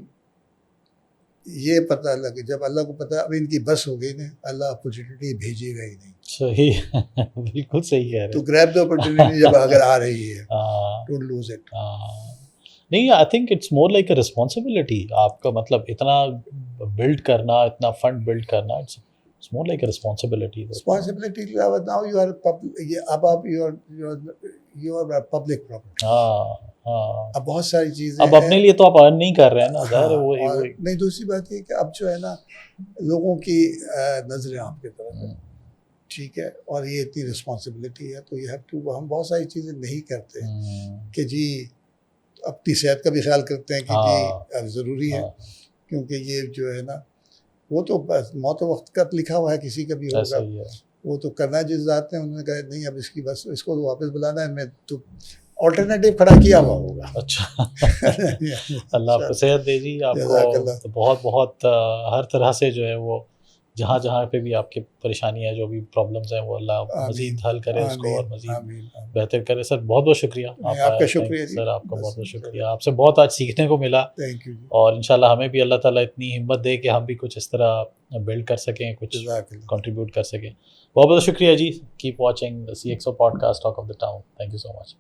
ये पता लगे, जब अल्लाह को पता अब इनकी बस हो गई ना, अल्लाह अपॉर्चुनिटी भेजेगा ही नहीं। सही बिल्कुल सही कह रहे तो हैं। ग्रैब द अपॉर्चुनिटी जब अगर आ रही है, हाँ, डोंट लूज इट। हाँ। नहीं, I think it's more like a responsibility. आपका मतलब इतना बिल्ड करना, इतना फंड बिल्ड करना, it's more like a responsibility. Responsibility now you are अब आप यू आर पब्लिक प्रॉपर्टी। हाँ, हाँ। अब बहुत सारी चीजें अब अपने हैं। लिए तो आप अर्न नहीं कर रहे हैं ना हाँ, सर, वो और नहीं, दूसरी बात ये कि अब जो है ना, लोगों की नजरें आपकी तरफ है, ठीक है, और ये इतनी रिस्पॉन्सिबिलिटी है, तो ये हैव टू, हम बहुत सारी चीज़ें नहीं करते कि जी अपनी सेहत का भी ख्याल करते हैं कि हाँ, जी अब ज़रूरी है, हाँ, क्योंकि ये जो है ना, वो तो बस मौत वक्त का लिखा हुआ है, किसी का भी ऐसा होगा, ही है। वो तो करना है जिस ज़ात ने, उन्होंने कहा नहीं अब इसकी बस, इसको तो वापस बुलाना है, मैं तो ऑल्टरनेटिव खड़ा किया हुआ होगा। अच्छा अल्लाह आपको सेहत दे जी, जज़ाकल्लाह। आपको तो बहुत बहुत हर तरह से जो है वो जहाँ जहाँ पे भी आपकी परेशानी है, जो भी प्रॉब्लम्स हैं, वो अल्लाह आमीन, मज़ीद हल करे उसको और आमीन, मज़ीद आमीन, आमीन। बेहतर करे। सर बहुत बहुत शुक्रिया नहीं, आप आपका आए। थैंक शुक्रिया जी, सर, आपका बस बहुत बहुत शुक्रिया। आपसे बहुत आज सीखने को मिला, थैंक यू जी, और इंशाल्लाह हमें भी अल्लाह ताला इतनी हिम्मत दे कि हम भी कुछ इस तरह बिल्ड कर सकें, कुछ जज़ाकल्लाह। कंट्रीब्यूट कर सकें। बहुत बहुत शुक्रिया जी। Keep watching the CXO podcast talk of the town. Thank you so much.